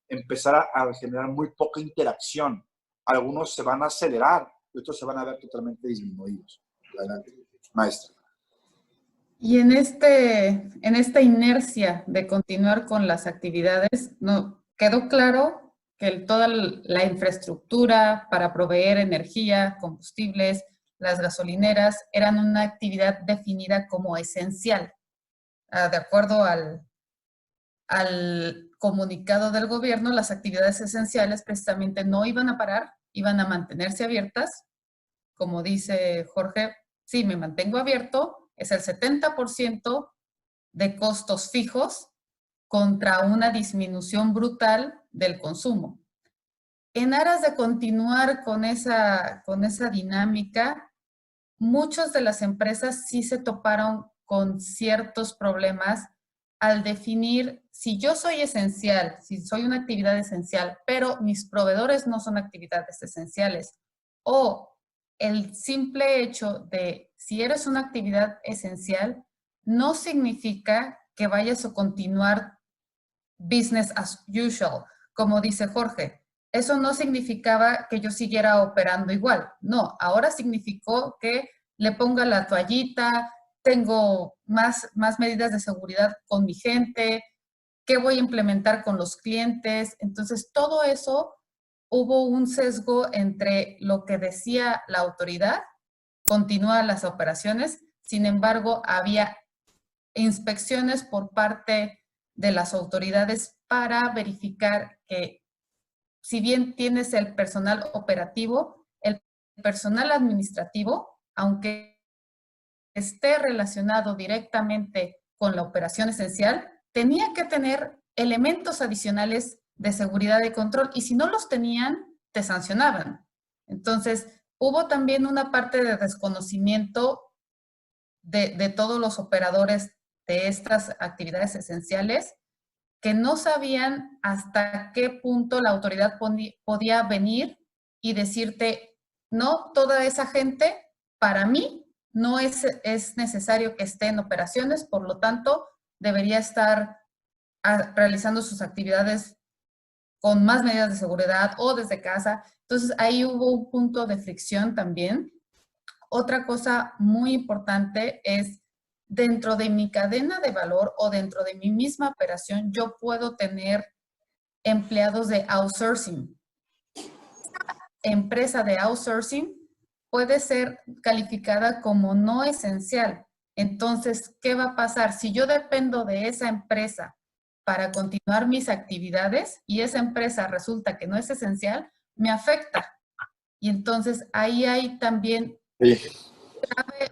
S3: empezar a generar muy poca interacción, algunos se van a acelerar y otros se van a ver totalmente disminuidos. Adelante, maestra.
S4: Y en esta inercia de continuar con las actividades, quedó claro que toda la infraestructura para proveer energía, combustibles, las gasolineras, eran una actividad definida como esencial. De acuerdo al comunicado del gobierno, las actividades esenciales precisamente no iban a parar, iban a mantenerse abiertas. Como dice Jorge, sí, me mantengo abierto, es el 70% de costos fijos contra una disminución brutal del consumo. En aras de continuar con esa dinámica, muchas de las empresas sí se toparon con ciertos problemas al definir si yo soy esencial, si soy una actividad esencial, pero mis proveedores no son actividades esenciales, o el simple hecho de si eres una actividad esencial no significa que vayas a continuar business as usual, como dice Jorge. Eso no significaba que yo siguiera operando igual. No, ahora significó que le ponga la toallita, tengo más medidas de seguridad con mi gente, qué voy a implementar con los clientes. Entonces, todo eso hubo un sesgo entre lo que decía la autoridad, continúa las operaciones, sin embargo, había inspecciones por parte de las autoridades para verificar que si bien tienes el personal operativo, el personal administrativo, aunque esté relacionado directamente con la operación esencial, tenía que tener elementos adicionales de seguridad y control, y si no los tenían, te sancionaban. Entonces, hubo también una parte de desconocimiento de todos los operadores de estas actividades esenciales que no sabían hasta qué punto la autoridad podía venir y decirte, no, toda esa gente, para mí, no es necesario que esté en operaciones, por lo tanto, debería estar realizando sus actividades con más medidas de seguridad o desde casa. Entonces, ahí hubo un punto de fricción también. Otra cosa muy importante es, dentro de mi cadena de valor o dentro de mi misma operación, yo puedo tener empleados de outsourcing. Esta empresa de outsourcing puede ser calificada como no esencial. Entonces, ¿qué va a pasar? Si yo dependo de esa empresa para continuar mis actividades y esa empresa resulta que no es esencial, me afecta. Y entonces ahí hay también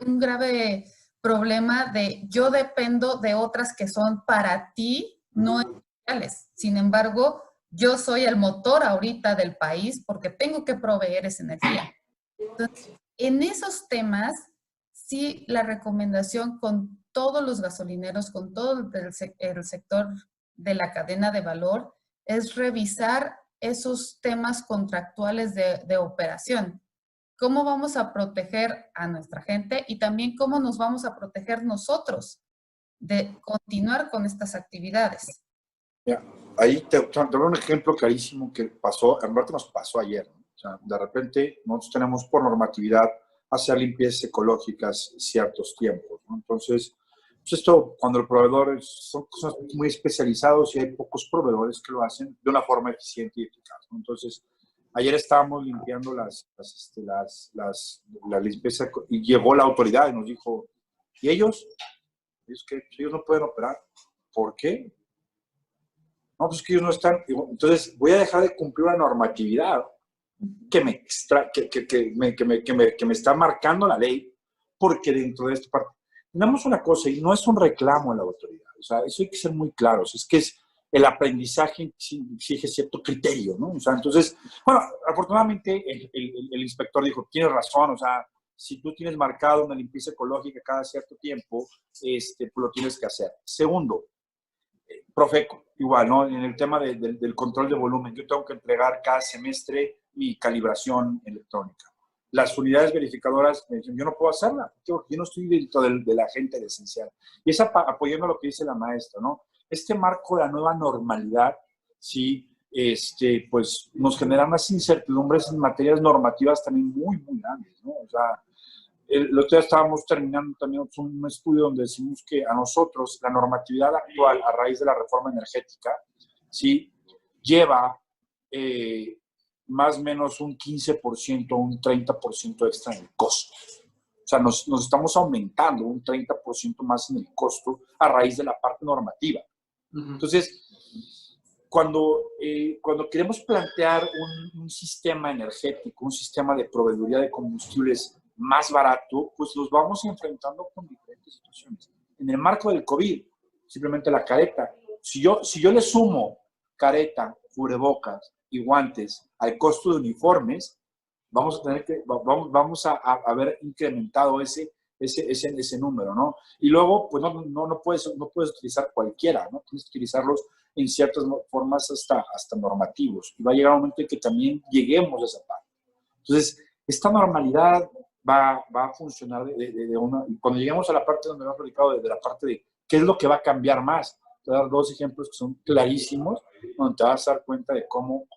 S4: un grave problema de yo dependo de otras que son para ti, no industriales. Sin embargo, yo soy el motor ahorita del país porque tengo que proveer esa energía. Entonces, en esos temas, sí, la recomendación con todos los gasolineros, con todo el sector de la cadena de valor, es revisar esos temas contractuales de operación. ¿Cómo vamos a proteger a nuestra gente y también cómo nos vamos a proteger nosotros de continuar con estas actividades?
S3: Mira, ahí te doy un ejemplo clarísimo que pasó, en verdad nos pasó ayer, ¿no? O sea, de repente nosotros tenemos por normatividad hacer limpiezas ecológicas ciertos tiempos, ¿no? Entonces, pues esto, cuando los proveedores son cosas muy especializados y hay pocos proveedores que lo hacen de una forma eficiente y eficaz, ¿no? Entonces, ayer estábamos limpiando la limpieza y llegó la autoridad y nos dijo, ¿y ellos? Es que ellos no pueden operar. ¿Por qué? No, pues que ellos no están. Entonces, voy a dejar de cumplir una normatividad que me está marcando la ley, porque dentro de esta parte. Tenemos una cosa, y no es un reclamo a la autoridad. O sea, eso hay que ser muy claros. Es que es el aprendizaje exige cierto criterio, ¿no? O sea, entonces, bueno, afortunadamente el inspector dijo, tienes razón, o sea, si tú tienes marcado una limpieza ecológica cada cierto tiempo, pues lo tienes que hacer. Segundo, Profeco, igual, ¿no? En el tema del control de volumen, yo tengo que entregar cada semestre mi calibración electrónica. Las unidades verificadoras me dicen, yo no puedo hacerla, porque yo no estoy dentro de la gente de esencial. Y es apoyando lo que dice la maestra, ¿no? Este marco de la nueva normalidad, sí, pues nos genera unas incertidumbres en materias normativas también muy, muy grandes, ¿no? O sea, el otro día estábamos terminando también un estudio donde decimos que a nosotros la normatividad actual a raíz de la reforma energética, sí, lleva más o menos un 15% o un 30% extra en el costo. O sea, nos estamos aumentando un 30% más en el costo a raíz de la parte normativa. Entonces, cuando queremos plantear un sistema energético, un sistema de proveeduría de combustibles más barato, pues nos vamos enfrentando con diferentes situaciones. En el marco del COVID, simplemente la careta. Si yo le sumo careta, cubrebocas y guantes al costo de uniformes, vamos a haber incrementado ese número, ¿no? Y luego, pues no puedes utilizar cualquiera, ¿no? Tienes que utilizarlos en ciertas formas hasta normativos. Y va a llegar un momento en que también lleguemos a esa parte. Entonces, esta normalidad va a funcionar de una... Cuando lleguemos a la parte donde me han platicado, de la parte de qué es lo que va a cambiar más, te voy a dar dos ejemplos que son clarísimos, donde te vas a dar cuenta de cómo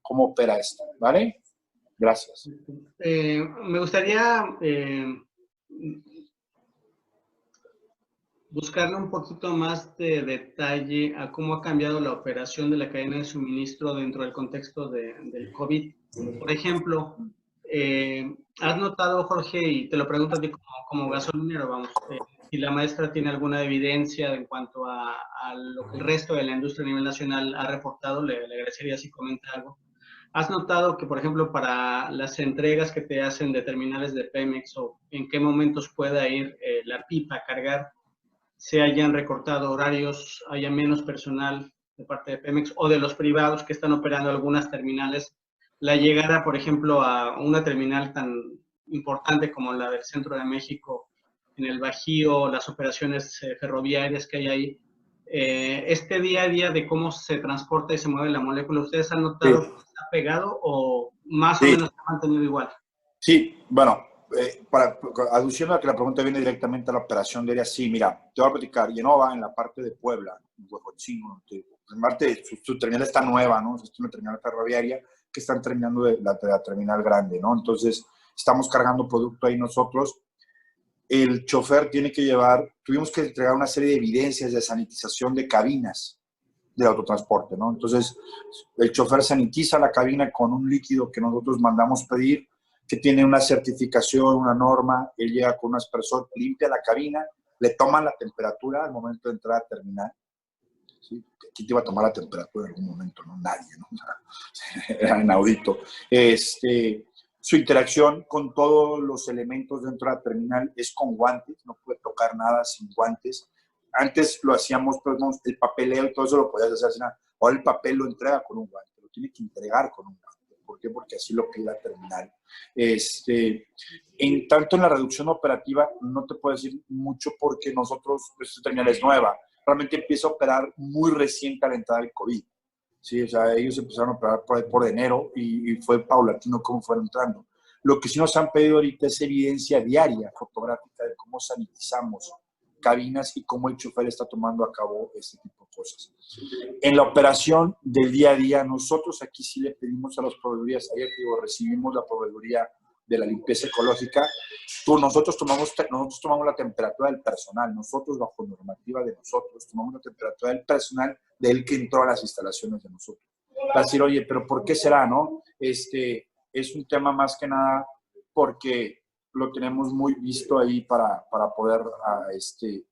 S3: opera esto, ¿vale? Gracias.
S2: Me gustaría buscarle un poquito más de detalle a cómo ha cambiado la operación de la cadena de suministro dentro del contexto del COVID. Por ejemplo, ¿has notado, Jorge, y te lo pregunto a ti como gasolinero, vamos, si la maestra tiene alguna evidencia en cuanto a lo que el resto de la industria a nivel nacional ha reportado? Le agradecería si comenta algo. ¿Has notado que, por ejemplo, para las entregas que te hacen de terminales de Pemex o en qué momentos pueda ir la pipa a cargar, se hayan recortado horarios, haya menos personal de parte de Pemex o de los privados que están operando algunas terminales? La llegada, por ejemplo, a una terminal tan importante como la del Centro de México, en el Bajío, las operaciones ferroviarias que hay ahí, este día a día de cómo se transporta y se mueve la molécula, ¿ustedes han notado que está pegado o más o menos se ha mantenido igual?
S3: Sí, bueno, aduciendo a que la pregunta viene directamente a la operación diaria, sí, mira, te voy a platicar, Yenova en la parte de Puebla, en Huejotzingo, en parte su terminal está nueva, ¿no? Es una terminal ferroviaria que están terminando de la terminal grande, ¿no? Entonces, estamos cargando producto ahí nosotros. El chofer tuvimos que entregar una serie de evidencias de sanitización de cabinas del autotransporte, ¿no? Entonces, el chofer sanitiza la cabina con un líquido que nosotros mandamos pedir, que tiene una certificación, una norma. Él llega con unas personas, limpia la cabina, le toman la temperatura al momento de entrar a terminar. ¿Sí? ¿Quién te iba a tomar la temperatura en algún momento? No, nadie, ¿no? O sea, era inaudito. Su interacción con todos los elementos dentro de la terminal es con guantes, no puede tocar nada sin guantes. antes lo hacíamos, pues, el papeleo y todo eso lo podías hacer sin nada. Ahora el papel lo entrega con un guante, lo tiene que entregar con un guante. ¿Por qué? Porque así lo pide la terminal. En tanto en la reducción operativa, no te puedo decir mucho porque nosotros, esta terminal es nueva, realmente empieza a operar muy reciente a la entrada del COVID. Sí, o sea, ellos empezaron a operar por enero y fue paulatino cómo fueron entrando. Lo que sí nos han pedido ahorita es evidencia diaria, fotográfica, de cómo sanitizamos cabinas y cómo el chofer está tomando a cabo este tipo de cosas. En la operación del día a día, nosotros aquí sí le pedimos a las proveedorías, ayer digo, recibimos la proveeduría de la limpieza ecológica, nosotros tomamos la temperatura del personal, nosotros bajo normativa de nosotros, tomamos la temperatura del personal del que entró a las instalaciones de nosotros. Va a decir, oye, pero ¿por qué será, no? Es un tema más que nada porque lo tenemos muy visto ahí para poder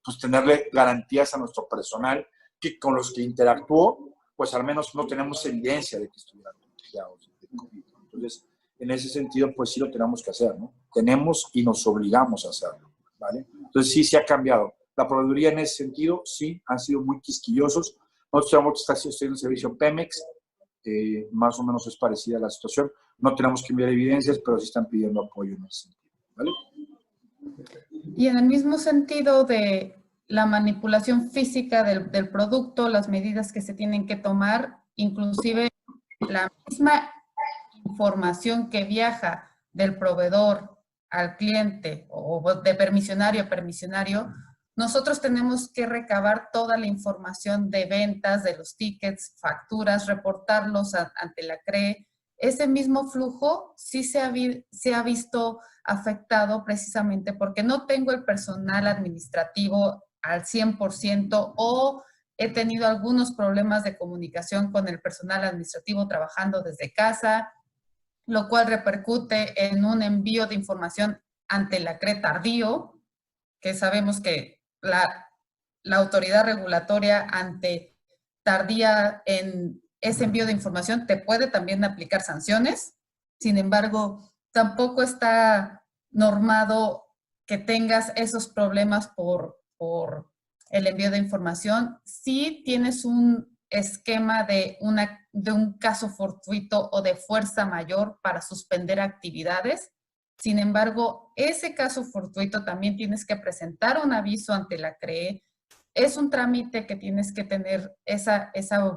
S3: pues tenerle garantías a nuestro personal que con los que interactuó, pues al menos no tenemos evidencia de que estuvieran contagiados de COVID. Entonces, en ese sentido, pues sí lo tenemos que hacer, ¿no? Tenemos y nos obligamos a hacerlo, ¿vale? Entonces sí se ha cambiado. La proveeduría en ese sentido, sí, han sido muy quisquillosos. Nosotros tenemos que estar en el servicio Pemex, más o menos es parecida a la situación. No tenemos que enviar evidencias, pero sí están pidiendo apoyo en ese sentido, ¿vale?
S4: Y en el mismo sentido de la manipulación física del producto, las medidas que se tienen que tomar, inclusive la misma información que viaja del proveedor al cliente o de permisionario a permisionario, nosotros tenemos que recabar toda la información de ventas, de los tickets, facturas, reportarlos ante la CRE. Ese mismo flujo sí se ha visto afectado precisamente porque no tengo el personal administrativo al 100% o he tenido algunos problemas de comunicación con el personal administrativo trabajando desde casa, lo cual repercute en un envío de información ante la CRE tardío, que sabemos que la autoridad regulatoria ante tardía en ese envío de información te puede también aplicar sanciones. Sin embargo, tampoco está normado que tengas esos problemas por el envío de información. Si tienes un esquema de un caso fortuito o de fuerza mayor para suspender actividades. Sin embargo, ese caso fortuito también tienes que presentar un aviso ante la CRE. Es un trámite que tienes que tener esa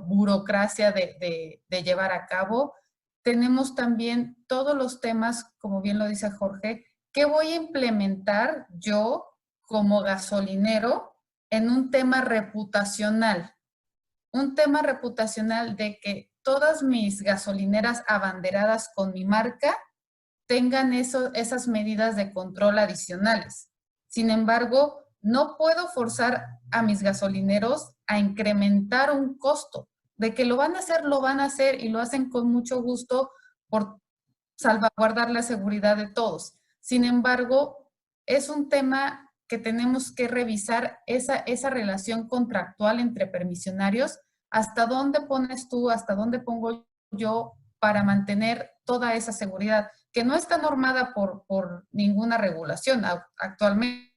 S4: burocracia de llevar a cabo. Tenemos también todos los temas, como bien lo dice Jorge, que voy a implementar yo como gasolinero en un tema reputacional. Un tema reputacional de que todas mis gasolineras abanderadas con mi marca tengan esas medidas de control adicionales. Sin embargo, no puedo forzar a mis gasolineros a incrementar un costo. De que lo van a hacer y lo hacen con mucho gusto por salvaguardar la seguridad de todos. Sin embargo, es un tema que tenemos que revisar esa relación contractual entre permisionarios. ¿Hasta dónde pones tú, hasta dónde pongo yo para mantener toda esa seguridad? Que no está normada por ninguna regulación actualmente.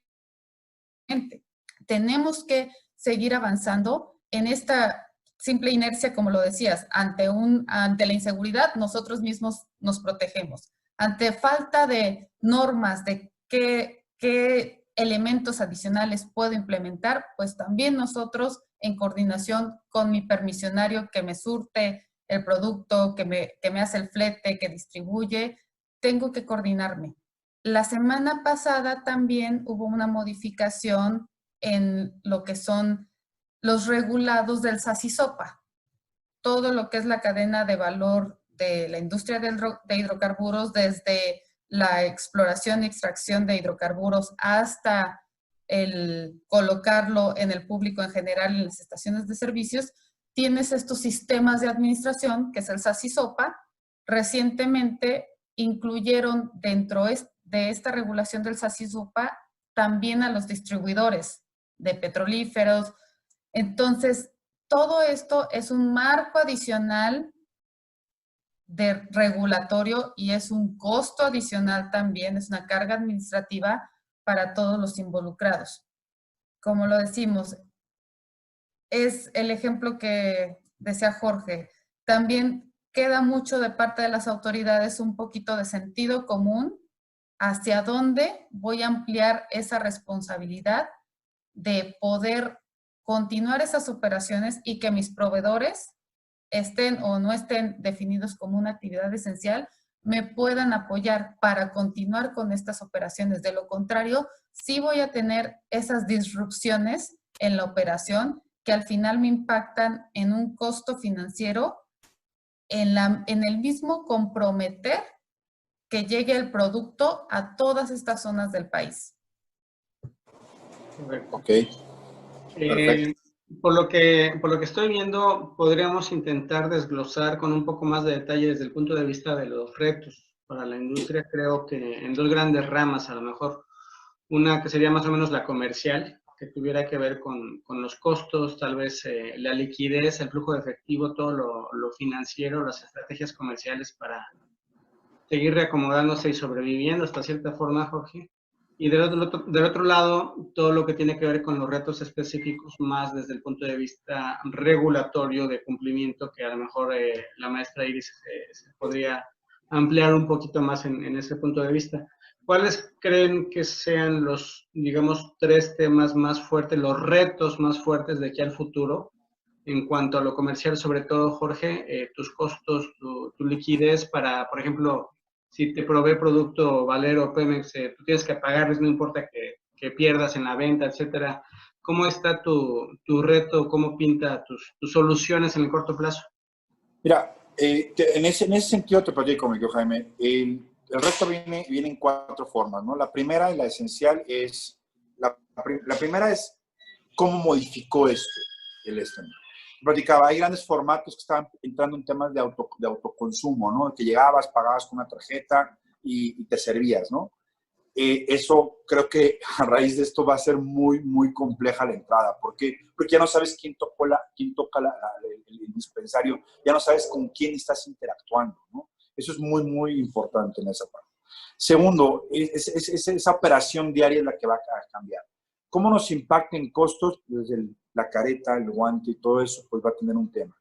S4: Tenemos que seguir avanzando en esta simple inercia, como lo decías, ante la inseguridad, nosotros mismos nos protegemos. Ante falta de normas de qué elementos adicionales puedo implementar, pues también nosotros, en coordinación con mi permisionario que me surte el producto, que me hace el flete, que distribuye, tengo que coordinarme. La semana pasada también hubo una modificación en lo que son los regulados del SACISOPA. Todo lo que es la cadena de valor de la industria de hidrocarburos, desde la exploración y extracción de hidrocarburos hasta el colocarlo en el público en general en las estaciones de servicios, tienes estos sistemas de administración, que es el SACISOPA. Recientemente incluyeron dentro de esta regulación del SACISOPA también a los distribuidores de petrolíferos. Entonces, todo esto es un marco adicional de regulatorio y es un costo adicional también, es una carga administrativa para todos los involucrados. Como lo decimos, es el ejemplo que decía Jorge. También queda mucho de parte de las autoridades un poquito de sentido común hacia dónde voy a ampliar esa responsabilidad de poder continuar esas operaciones y que mis proveedores estén o no estén definidos como una actividad esencial, me puedan apoyar para continuar con estas operaciones. De lo contrario, sí voy a tener esas disrupciones en la operación que al final me impactan en un costo financiero, en el mismo comprometer que llegue el producto a todas estas zonas del país.
S3: Ok, perfecto.
S2: Por lo que estoy viendo, podríamos intentar desglosar con un poco más de detalle desde el punto de vista de los retos para la industria, creo que en dos grandes ramas a lo mejor. Una que sería más o menos la comercial, que tuviera que ver con los costos, tal vez la liquidez, el flujo de efectivo, todo lo financiero, las estrategias comerciales para seguir reacomodándose y sobreviviendo hasta cierta forma, Jorge. Y del otro lado, todo lo que tiene que ver con los retos específicos, más desde el punto de vista regulatorio de cumplimiento, que a lo mejor la maestra Iris se podría ampliar un poquito más en ese punto de vista. ¿Cuáles creen que sean los, digamos, 3 temas más fuertes, los retos más fuertes de aquí al futuro? En cuanto a lo comercial, sobre todo, Jorge, tus costos, tu liquidez para, por ejemplo, si te provee producto Valero, Pemex, tú tienes que pagarles, no importa que pierdas en la venta, etcétera. ¿Cómo está tu reto? ¿Cómo pinta tus soluciones en el corto plazo?
S3: Mira, en ese sentido te platico, Jaime. El resto viene en 4 formas, ¿no? La primera y la esencial es, la primera es cómo modificó esto el estándar. Platicaba, hay grandes formatos que estaban entrando en temas de autoconsumo, ¿no? Que llegabas, pagabas con una tarjeta y te servías, ¿no? Eso creo que a raíz de esto va a ser muy, muy compleja la entrada. ¿Por qué? Porque ya no sabes quién toca el dispensario, ya no sabes con quién estás interactuando, ¿no? Eso es muy, muy importante en esa parte. Segundo, esa operación diaria es la que va a cambiar. ¿Cómo nos impacta en costos? Desde la careta, el guante y todo eso, pues va a tener un tema.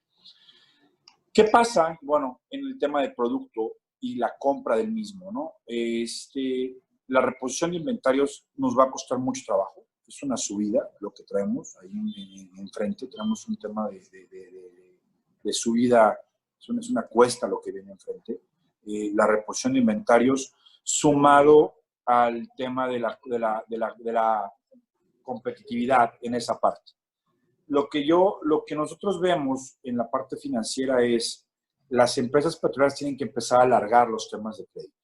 S3: ¿Qué pasa? Bueno, en el tema del producto y la compra del mismo, ¿no? La reposición de inventarios nos va a costar mucho trabajo. Es una subida lo que traemos ahí enfrente. Tenemos un tema de subida, es una cuesta lo que viene enfrente. La reposición de inventarios sumado al tema de la competitividad en esa parte. Lo que nosotros vemos en la parte financiera es las empresas petroleras tienen que empezar a alargar los temas de crédito.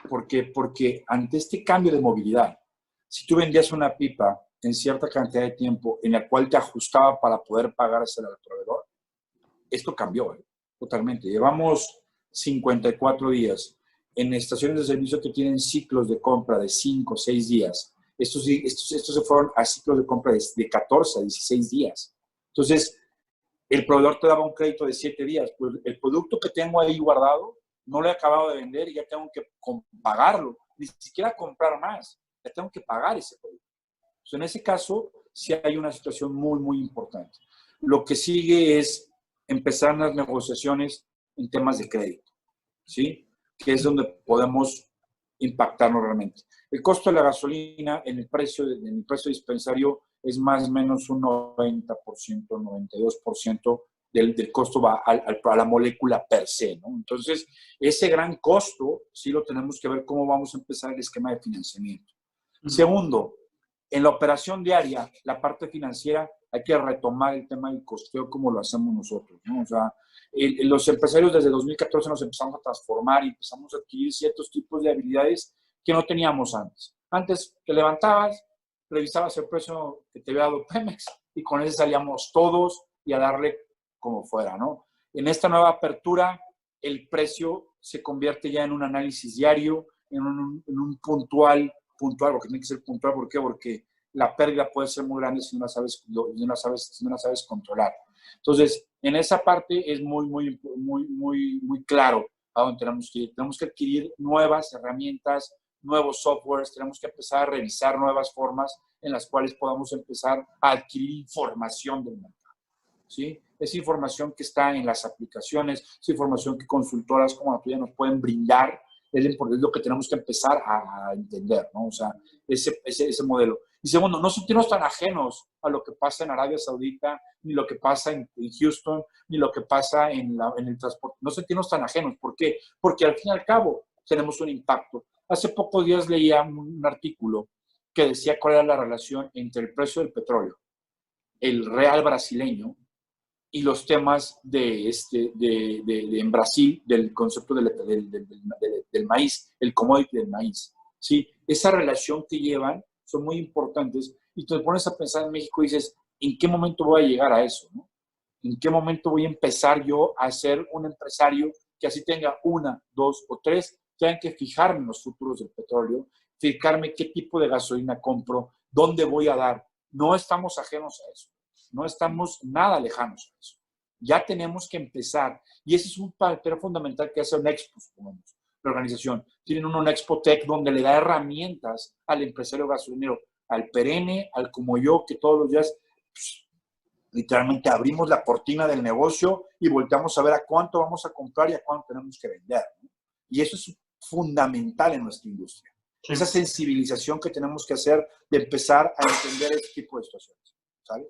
S3: ¿Por qué? Porque ante este cambio de movilidad, si tú vendías una pipa en cierta cantidad de tiempo en la cual te ajustaba para poder pagársela al proveedor, esto cambió totalmente. Llevamos 54 días en estaciones de servicio que tienen ciclos de compra de 5 o 6 días. Estos se fueron a ciclos de compra de 14 a 16 días. Entonces, el proveedor te daba un crédito de 7 días. Pues el producto que tengo ahí guardado no lo he acabado de vender y ya tengo que pagarlo. Ni siquiera comprar más. Ya tengo que pagar ese producto. Entonces, en ese caso, sí hay una situación muy, muy importante. Lo que sigue es empezar las negociaciones en temas de crédito, ¿sí? Que es donde podemos impactarnos realmente. El costo de la gasolina en el precio dispensario es más o menos un 90%, 92% del costo va a la molécula per se, ¿no? Entonces, ese gran costo sí lo tenemos que ver cómo vamos a empezar el esquema de financiamiento. Segundo, en la operación diaria, la parte financiera, hay que retomar el tema del costeo como lo hacemos nosotros, ¿no? O sea, los empresarios desde 2014 nos empezamos a transformar y empezamos a adquirir ciertos tipos de habilidades que no teníamos antes. Antes te levantabas, revisabas el precio que te había dado Pemex y con ese salíamos todos y a darle como fuera, ¿no? En esta nueva apertura, el precio se convierte ya en un análisis diario, en un puntual, porque tiene que ser puntual. ¿Por qué? Porque la pérdida puede ser muy grande si no la sabes controlar. Entonces, en esa parte es muy, muy, muy, muy, muy claro a dónde tenemos que ir. Tenemos que adquirir nuevas herramientas, nuevos softwares, tenemos que empezar a revisar nuevas formas en las cuales podamos empezar a adquirir información del mercado, ¿sí? Es información que está en las aplicaciones, es información que consultoras como la tuya nos pueden brindar, es lo que tenemos que empezar a entender, ¿no? O sea, ese modelo. Y segundo, no sentirnos tan ajenos a lo que pasa en Arabia Saudita, ni lo que pasa en Houston, ni lo que pasa en el transporte. No sentirnos tan ajenos. ¿Por qué? Porque al fin y al cabo tenemos un impacto. Hace pocos días leía un artículo que decía cuál era la relación entre el precio del petróleo, el real brasileño y los temas en Brasil del concepto del maíz, el commodity del maíz. ¿Sí? Esa relación que llevan son muy importantes y te pones a pensar en México y dices, ¿en qué momento voy a llegar a eso? ¿No? ¿En qué momento voy a empezar yo a ser un empresario que así tenga 1, 2 o 3? Tengan que fijarme en los futuros del petróleo, fijarme qué tipo de gasolina compro, dónde voy a dar. No estamos ajenos a eso. No estamos nada lejanos a eso. Ya tenemos que empezar. Y ese es un papel fundamental que hace Onexpo, la organización. Tienen un Onexpo Tech donde le da herramientas al empresario gasolinero, al perenne, al como yo, que todos los días pues, literalmente abrimos la cortina del negocio y volteamos a ver a cuánto vamos a comprar y a cuánto tenemos que vender, ¿no? Y eso es fundamental en nuestra industria. Sí. Esa sensibilización que tenemos que hacer de empezar a entender este tipo de situaciones. ¿Sabes?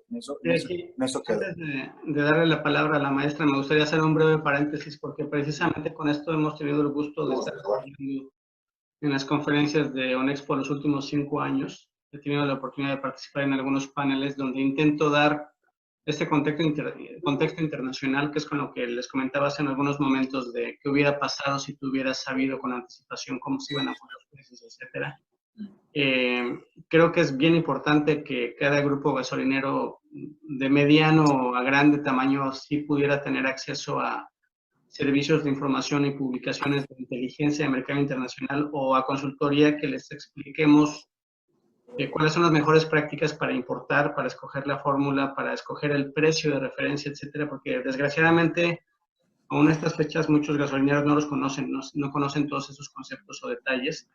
S2: Antes de darle la palabra a la maestra, me gustaría hacer un breve paréntesis porque precisamente con esto hemos tenido el gusto de estar en las conferencias de Onexpo los últimos 5 años. He tenido la oportunidad de participar en algunos paneles donde intento dar este contexto internacional, que es con lo que les comentaba hace en algunos momentos de qué hubiera pasado si tú hubieras sabido con anticipación cómo se iban a poner los precios, etcétera. Creo que es bien importante que cada grupo gasolinero de mediano a grande tamaño sí pudiera tener acceso a servicios de información y publicaciones de inteligencia de mercado internacional o a consultoría que les expliquemos cuáles son las mejores prácticas para importar, para escoger la fórmula, para escoger el precio de referencia, etcétera, porque desgraciadamente aún a estas fechas muchos gasolineros no los conocen, no conocen todos esos conceptos o detalles.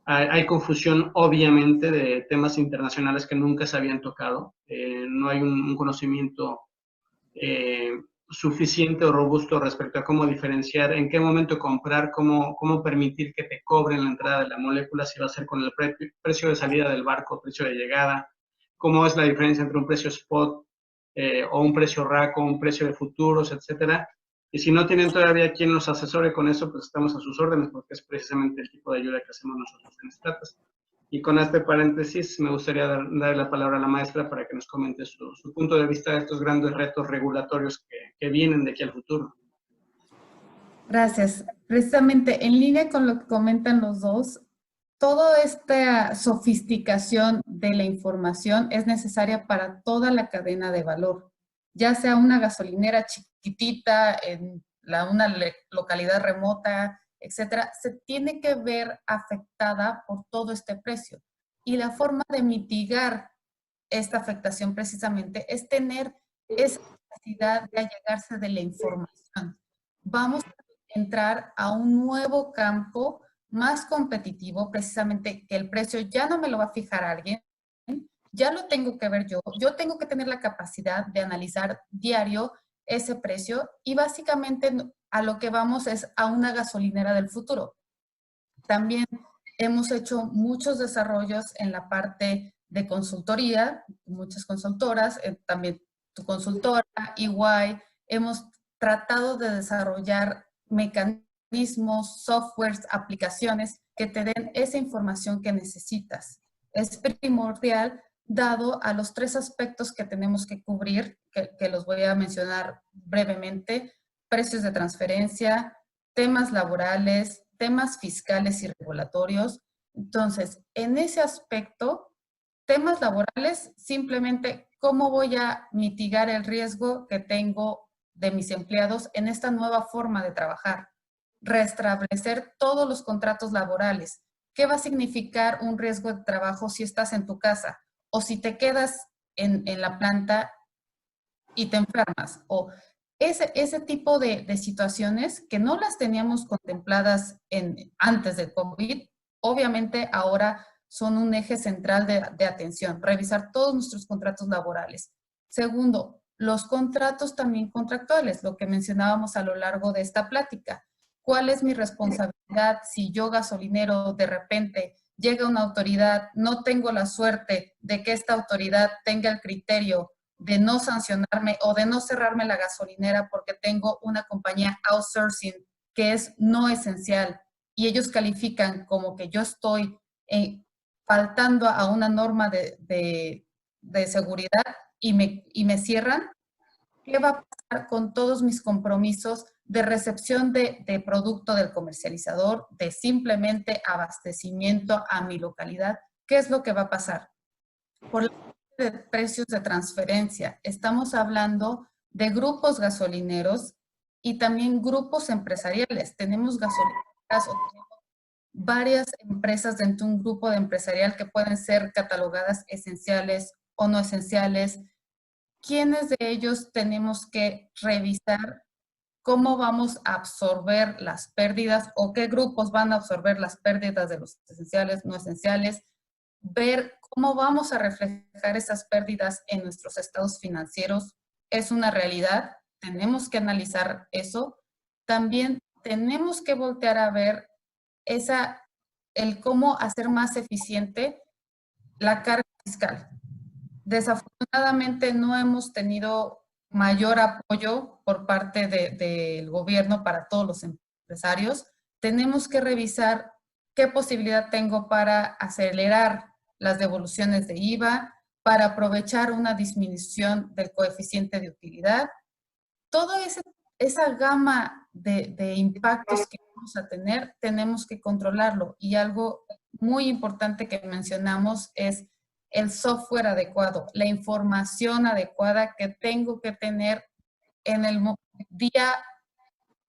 S2: Hay confusión, obviamente, de temas internacionales que nunca se habían tocado. No hay un conocimiento suficiente o robusto respecto a cómo diferenciar, en qué momento comprar, cómo permitir que te cobren la entrada de la molécula, si va a ser con el precio de salida del barco, precio de llegada, cómo es la diferencia entre un precio spot o un precio rack o un precio de futuros, etcétera. Y si no tienen todavía quien los asesore con eso, pues estamos a sus órdenes, porque es precisamente el tipo de ayuda que hacemos nosotros en Stratas. Y con este paréntesis, me gustaría darle la palabra a la maestra para que nos comente su punto de vista de estos grandes retos regulatorios que vienen de aquí al futuro.
S4: Gracias. Precisamente en línea con lo que comentan los dos, toda esta sofisticación de la información es necesaria para toda la cadena de valor, ya sea una gasolinera chiquitita en una localidad remota, etcétera, se tiene que ver afectada por todo este precio. Y la forma de mitigar esta afectación precisamente es tener esa capacidad de allegarse de la información. Vamos a entrar a un nuevo campo más competitivo, precisamente que el precio ya no me lo va a fijar alguien, ya lo tengo que ver yo tengo que tener la capacidad de analizar diario ese precio y básicamente a lo que vamos es a una gasolinera del futuro. También hemos hecho muchos desarrollos en la parte de consultoría, muchas consultoras, también tu consultora, EY, hemos tratado de desarrollar mecanismos, softwares, aplicaciones que te den esa información que necesitas. Es primordial dado a los 3 aspectos que tenemos que cubrir, que los voy a mencionar brevemente: precios de transferencia, temas laborales, temas fiscales y regulatorios. Entonces, en ese aspecto, temas laborales, simplemente cómo voy a mitigar el riesgo que tengo de mis empleados en esta nueva forma de trabajar. Restablecer todos los contratos laborales. ¿Qué va a significar un riesgo de trabajo si estás en tu casa o si te quedas en la planta y te enfermas? O ese tipo de situaciones que no las teníamos contempladas antes del COVID, obviamente ahora son un eje central de atención, revisar todos nuestros contratos laborales. Segundo, los contratos también contractuales, lo que mencionábamos a lo largo de esta plática. ¿Cuál es mi responsabilidad si yo, gasolinero, de repente llega una autoridad, no tengo la suerte de que esta autoridad tenga el criterio de no sancionarme o de no cerrarme la gasolinera porque tengo una compañía outsourcing que es no esencial y ellos califican como que yo estoy faltando a una norma de seguridad y me cierran? ¿Qué va a pasar con todos mis compromisos de recepción de producto del comercializador, de simplemente abastecimiento a mi localidad? ¿Qué es lo que va a pasar? Por la parte de precios de transferencia, estamos hablando de grupos gasolineros y también grupos empresariales. Tenemos gasolineras o tenemos varias empresas dentro de un grupo de empresarial que pueden ser catalogadas esenciales o no esenciales. ¿Quiénes de ellos tenemos que revisar cómo vamos a absorber las pérdidas o qué grupos van a absorber las pérdidas de los esenciales, no esenciales? Ver cómo vamos a reflejar esas pérdidas en nuestros estados financieros es una realidad. Tenemos que analizar eso. También tenemos que voltear a ver el cómo hacer más eficiente la carga fiscal. Desafortunadamente no hemos tenido mayor apoyo por parte del gobierno para todos los empresarios. Tenemos que revisar qué posibilidad tengo para acelerar las devoluciones de IVA, para aprovechar una disminución del coeficiente de utilidad. Toda esa gama de impactos que vamos a tener, tenemos que controlarlo. Y algo muy importante que mencionamos es el software adecuado, la información adecuada que tengo que tener en el día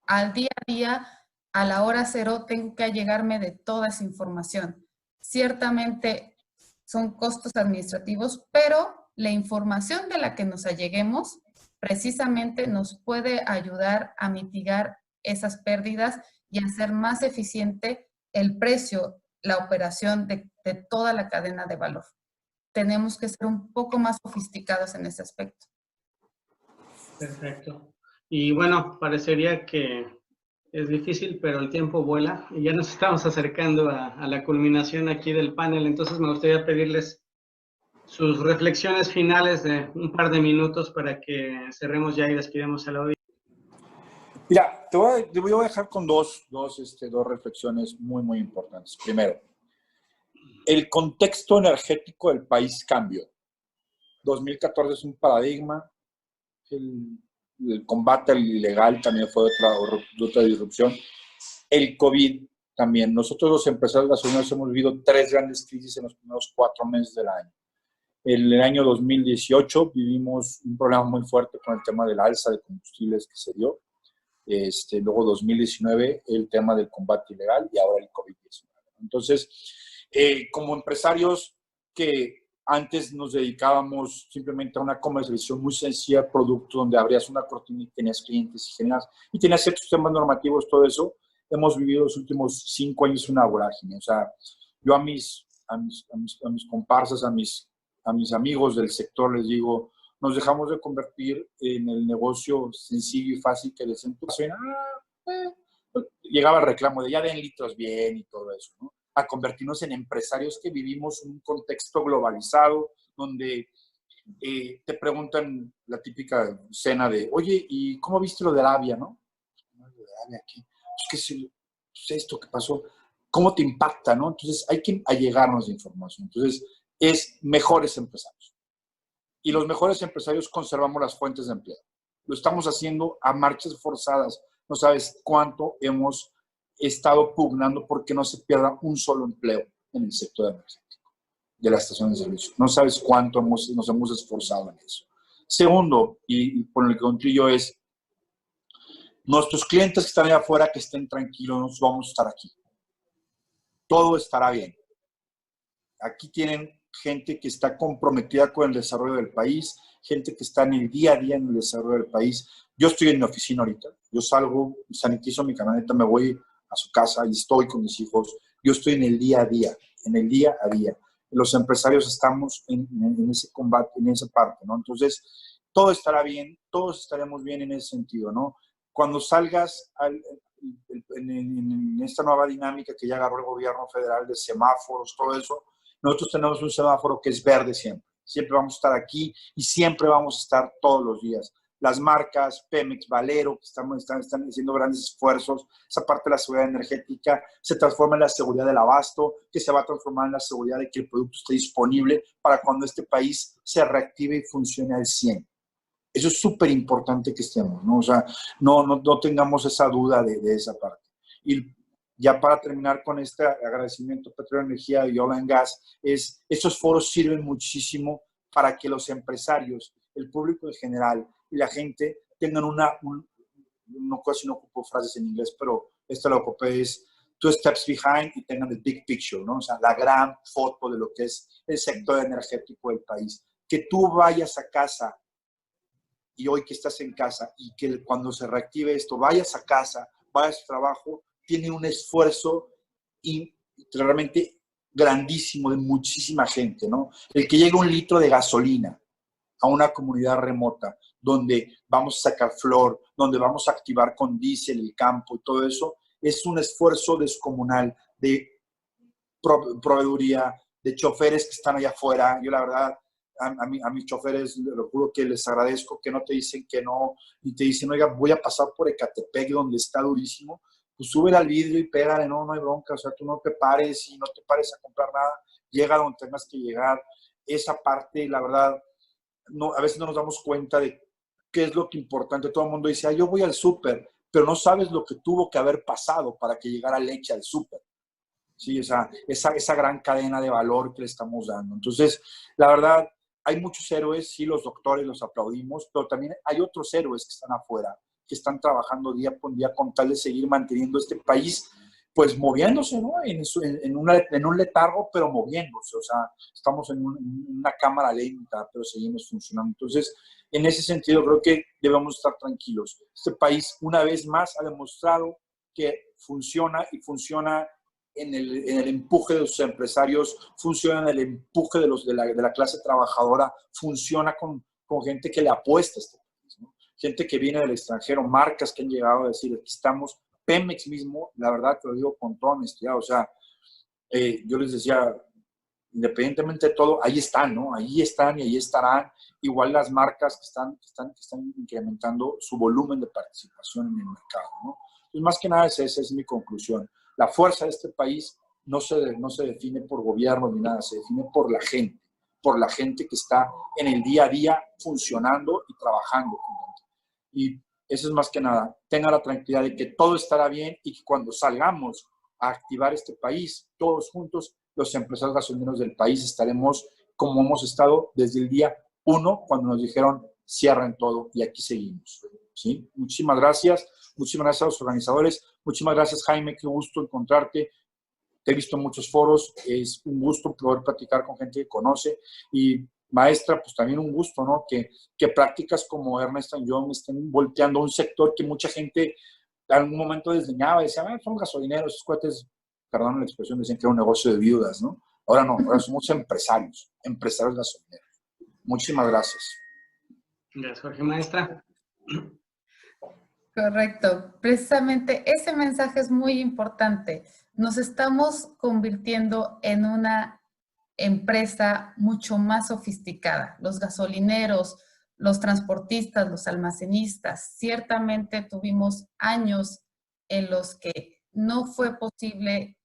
S4: a día, a la hora cero, tengo que allegarme de toda esa información. Ciertamente son costos administrativos, pero la información de la que nos alleguemos precisamente nos puede ayudar a mitigar esas pérdidas y hacer más eficiente el precio, la operación de toda la cadena de valor. Tenemos que ser un poco más sofisticados en ese aspecto.
S2: Perfecto. Y bueno, parecería que es difícil, pero el tiempo vuela y ya nos estamos acercando a la culminación aquí del panel. Entonces me gustaría pedirles sus reflexiones finales de un par de minutos para que cerremos ya y despidamos a la audiencia.
S3: Mira, te voy a dejar con dos reflexiones muy, muy importantes. Primero, el contexto energético del país cambió. 2014 es un paradigma. El combate al ilegal también fue otra disrupción. El COVID también. Nosotros los empresarios gasolineros hemos vivido 3 grandes crisis en los primeros 4 meses del año. En el año 2018 vivimos un problema muy fuerte con el tema de la alza de combustibles que se dio. Luego 2019 el tema del combate ilegal y ahora el COVID-19. Entonces, como empresarios que antes nos dedicábamos simplemente a una comercialización muy sencilla de producto donde abrías una cortina y tenías clientes y tenías ciertos temas normativos, todo eso, hemos vivido los últimos 5 años una vorágine. O sea, yo a mis comparsas, a mis amigos del sector les digo, nos dejamos de convertir en el negocio sencillo y fácil que les entusiasma. Llegaba el reclamo de ya den litros bien y todo eso, ¿no? A convertirnos en empresarios que vivimos en un contexto globalizado, donde te preguntan la típica cena de, oye, ¿y cómo viste lo de Arabia, no? ¿Lo de Arabia qué? Pues, ¿qué es esto que pasó? ¿Cómo te impacta, no? Entonces, hay que allegarnos de información. Entonces, es mejores empresarios. Y los mejores empresarios conservamos las fuentes de empleo. Lo estamos haciendo a marchas forzadas. No sabes cuánto hemos estado pugnando porque no se pierda un solo empleo en el sector energético de la estación de servicio. No sabes cuánto nos hemos esforzado en eso. Segundo, y por el que contribuyo es, nuestros clientes que están allá afuera, que estén tranquilos, nosotros vamos a estar aquí. Todo estará bien. Aquí tienen gente que está comprometida con el desarrollo del país, gente que está en el día a día en el desarrollo del país. Yo estoy en mi oficina ahorita, yo salgo, sanitizo mi camioneta, me voy a su casa y estoy con mis hijos. Yo estoy en el día a día en el día a día. Los empresarios estamos en ese combate, en esa parte, ¿no? Entonces, todo estará bien, todos estaremos bien en ese sentido, ¿no? Cuando salgas en esta nueva dinámica que ya agarró el gobierno federal de semáforos, todo eso, nosotros tenemos un semáforo que es verde siempre. Siempre vamos a estar aquí y siempre vamos a estar todos los días. Las marcas, Pemex, Valero, que están haciendo grandes esfuerzos, esa parte de la seguridad energética se transforma en la seguridad del abasto, que se va a transformar en la seguridad de que el producto esté disponible para cuando este país se reactive y funcione al 100. Eso es súper importante que estemos, ¿no? O sea, no tengamos esa duda de esa parte. Y ya para terminar con este agradecimiento a Petróleo, Energía y Oil and Gas, estos foros sirven muchísimo para que los empresarios, el público en general y la gente tengan casi no ocupo frases en inglés, pero esto lo ocupé, es 2 steps behind y tengan el big picture, ¿no? O sea, la gran foto de lo que es el sector energético del país. Que tú vayas a casa y hoy que estás en casa y que cuando se reactive esto, vayas a casa, vayas a trabajo, tiene un esfuerzo realmente grandísimo de muchísima gente, ¿no? El que llegue 1 litro de gasolina a una comunidad remota donde vamos a sacar flor, donde vamos a activar con diésel el campo y todo eso, es un esfuerzo descomunal de proveeduría, de choferes que están allá afuera. Yo la verdad, a mis choferes, lo juro que les agradezco que no te dicen que no, y te dicen, oiga, voy a pasar por Ecatepec, donde está durísimo, pues súbele al vidrio y pégale, no hay bronca, o sea, tú no te pares y no te pares a comprar nada, llega donde tengas que llegar. Esa parte, la verdad, a veces no nos damos cuenta de qué es lo que es importante. Todo el mundo dice, yo voy al súper, pero no sabes lo que tuvo que haber pasado para que llegara leche al súper. Sí, esa gran cadena de valor que le estamos dando. Entonces, la verdad, hay muchos héroes, sí, los doctores los aplaudimos, pero también hay otros héroes que están afuera, que están trabajando día con día con tal de seguir manteniendo este país, pues moviéndose, ¿no? En un letargo, pero moviéndose. O sea, estamos en una cámara lenta, pero seguimos funcionando. Entonces, en ese sentido, creo que debemos estar tranquilos. Este país, una vez más, ha demostrado que funciona y funciona en el empuje de los empresarios, funciona en el empuje de la clase trabajadora, funciona con gente que le apuesta a este país, ¿no? Gente que viene del extranjero, marcas que han llegado a decir, aquí estamos. Pemex mismo, la verdad te lo digo con toda honestidad, o sea, yo les decía, independientemente de todo, ahí están, ¿no? Ahí están y ahí estarán. Igual las marcas que están incrementando su volumen de participación en el mercado, ¿no? Pues más que nada esa es mi conclusión. La fuerza de este país no se define por gobierno ni nada, se define por la gente que está en el día a día funcionando y trabajando. Y eso es más que nada, tenga la tranquilidad de que todo estará bien y que cuando salgamos a activar este país, todos juntos, los empresarios gasolineros del país estaremos como hemos estado desde el día 1, cuando nos dijeron cierren todo y aquí seguimos, ¿sí? Muchísimas gracias a los organizadores, muchísimas gracias Jaime, qué gusto encontrarte, te he visto en muchos foros, es un gusto poder platicar con gente que conoce y maestra, pues también un gusto, ¿no? Que prácticas como Ernest & Young estén volteando un sector que mucha gente en algún momento desdeñaba, decía, son gasolineros, esos cuates, perdón la expresión, decían que era un negocio de viudas, ¿no? Ahora no, ahora somos empresarios gasolineros. Muchísimas gracias.
S2: Gracias, Jorge. Maestra.
S4: Correcto. Precisamente ese mensaje es muy importante. Nos estamos convirtiendo en una empresa mucho más sofisticada. Los gasolineros, los transportistas, los almacenistas, ciertamente tuvimos años en los que no fue posible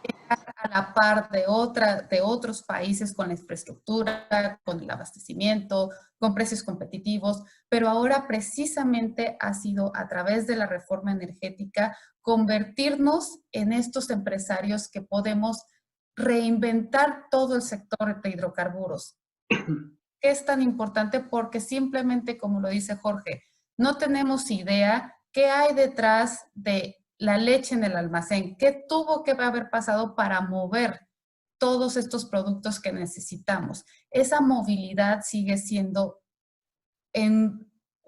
S4: llegar a la par de otros países con la infraestructura, con el abastecimiento, con precios competitivos, pero ahora precisamente ha sido a través de la reforma energética convertirnos en estos empresarios que podemos reinventar todo el sector de hidrocarburos. ¿Qué es tan importante? Porque simplemente, como lo dice Jorge, no tenemos idea qué hay detrás de la leche en el almacén, qué tuvo que haber pasado para mover todos estos productos que necesitamos. Esa movilidad sigue siendo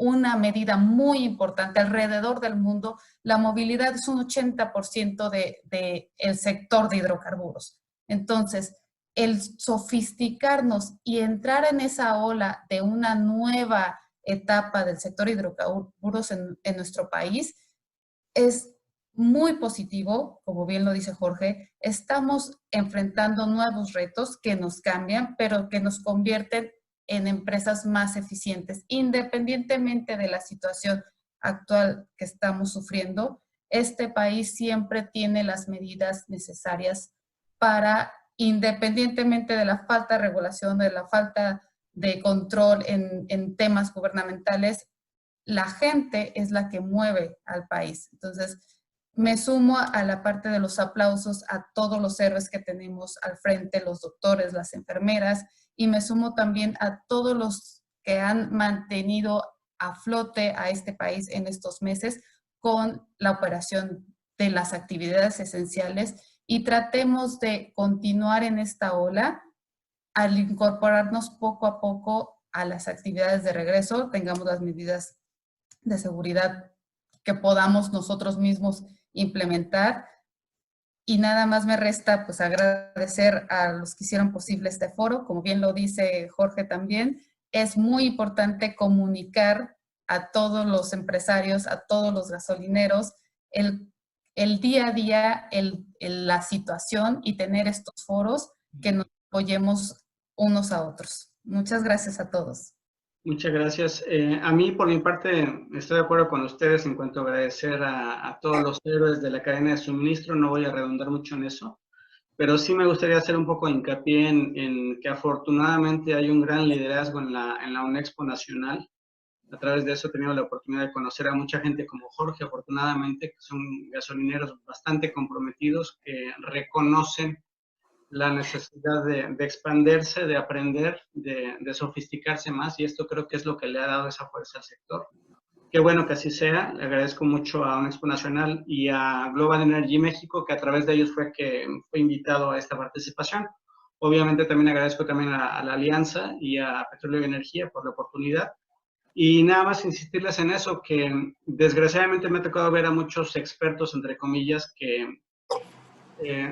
S4: una medida muy importante alrededor del mundo. La movilidad es un 80% del sector de hidrocarburos. Entonces, el sofisticarnos y entrar en esa ola de una nueva etapa del sector hidrocarburos en nuestro país es muy positivo, como bien lo dice Jorge. Estamos enfrentando nuevos retos que nos cambian, pero que nos convierten en empresas más eficientes, independientemente de la situación actual que estamos sufriendo. Este país siempre tiene las medidas necesarias para, independientemente de la falta de regulación, de la falta de control en temas gubernamentales, la gente es la que mueve al país. Entonces, me sumo a la parte de los aplausos a todos los héroes que tenemos al frente, los doctores, las enfermeras, y me sumo también a todos los que han mantenido a flote a este país en estos meses con la operación de las actividades esenciales, y tratemos de continuar en esta ola al incorporarnos poco a poco a las actividades de regreso, tengamos las medidas de seguridad que podamos nosotros mismos implementar. Y nada más me resta pues agradecer a los que hicieron posible este foro. Como bien lo dice Jorge también, es muy importante comunicar a todos los empresarios, a todos los gasolineros, el día a día, la situación, y tener estos foros que nos apoyemos unos a otros. Muchas gracias a todos.
S2: Muchas gracias. A mí, por mi parte, estoy de acuerdo con ustedes en cuanto a agradecer a todos los héroes de la cadena de suministro. No voy a redundar mucho en eso, pero sí me gustaría hacer un poco de hincapié en que afortunadamente hay un gran liderazgo en la UNEXPO Nacional. A través de eso he tenido la oportunidad de conocer a mucha gente como Jorge, afortunadamente, que son gasolineros bastante comprometidos, que reconocen la necesidad de expandirse, de aprender, de sofisticarse más, y esto creo que es lo que le ha dado esa fuerza al sector. Qué bueno que así sea. Le agradezco mucho a UNEXPO Nacional y a Global Energy México, que a través de ellos fue que fue invitado a esta participación. Obviamente también agradezco también a la Alianza y a Petróleo y Energía por la oportunidad. Y nada más insistirles en eso, que desgraciadamente me ha tocado ver a muchos expertos, entre comillas, que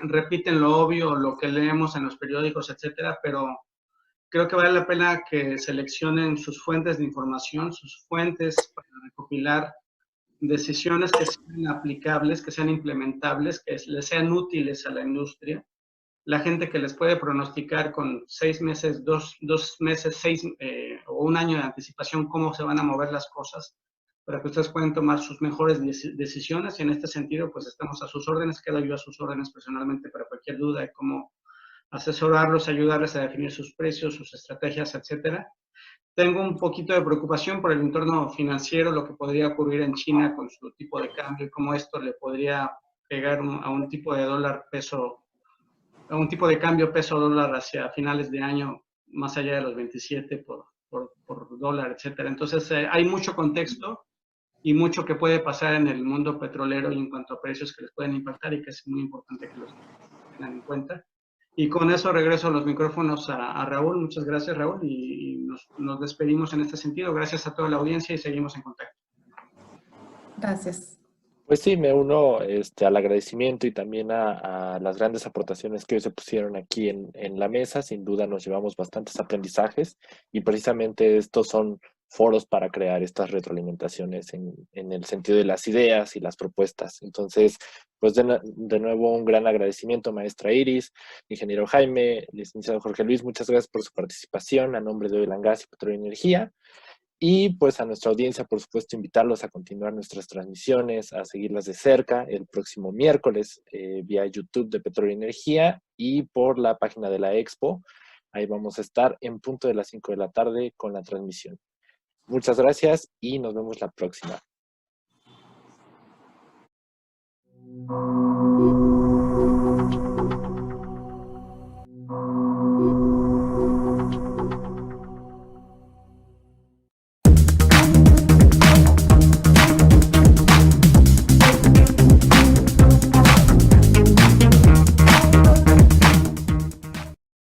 S2: repiten lo obvio, lo que leemos en los periódicos, etcétera, pero creo que vale la pena que seleccionen sus fuentes de información, sus fuentes para recopilar decisiones que sean aplicables, que sean implementables, que les sean útiles a la industria. La gente que les puede pronosticar con 6 meses, 2 meses, 6 o un año de anticipación cómo se van a mover las cosas, para que ustedes puedan tomar sus mejores decisiones, y en este sentido, pues estamos a sus órdenes, quedo yo a sus órdenes personalmente para cualquier duda de cómo asesorarlos, ayudarles a definir sus precios, sus estrategias, etcétera. Tengo un poquito de preocupación por el entorno financiero, lo que podría ocurrir en China con su tipo de cambio y cómo esto le podría pegar a un tipo de dólar peso, a un tipo de cambio peso dólar hacia finales de año, más allá de los 27 por dólar, etcétera. Entonces, hay mucho contexto y mucho que puede pasar en el mundo petrolero y en cuanto a precios que les pueden impactar, y que es muy importante que los tengan en cuenta. Y con eso regreso los micrófonos a Raúl. Muchas gracias, Raúl, y nos despedimos en este sentido. Gracias a toda la audiencia y seguimos en contacto.
S4: Gracias.
S1: Pues sí, me uno al agradecimiento y también a las grandes aportaciones que hoy se pusieron aquí en la mesa. Sin duda nos llevamos bastantes aprendizajes, y precisamente estos son foros para crear estas retroalimentaciones en el sentido de las ideas y las propuestas. Entonces, pues de nuevo un gran agradecimiento, maestra Iris, ingeniero Jaime, licenciado Jorge Luis, muchas gracias por su participación a nombre de Oil and Gas y Petróleo y Energía. Y pues a nuestra audiencia, por supuesto, invitarlos a continuar nuestras transmisiones, a seguirlas de cerca el próximo miércoles vía YouTube de Petróleo y Energía y por la página de la Expo. Ahí vamos a estar en punto de las 5 de la tarde con la transmisión. Muchas gracias y nos vemos la próxima.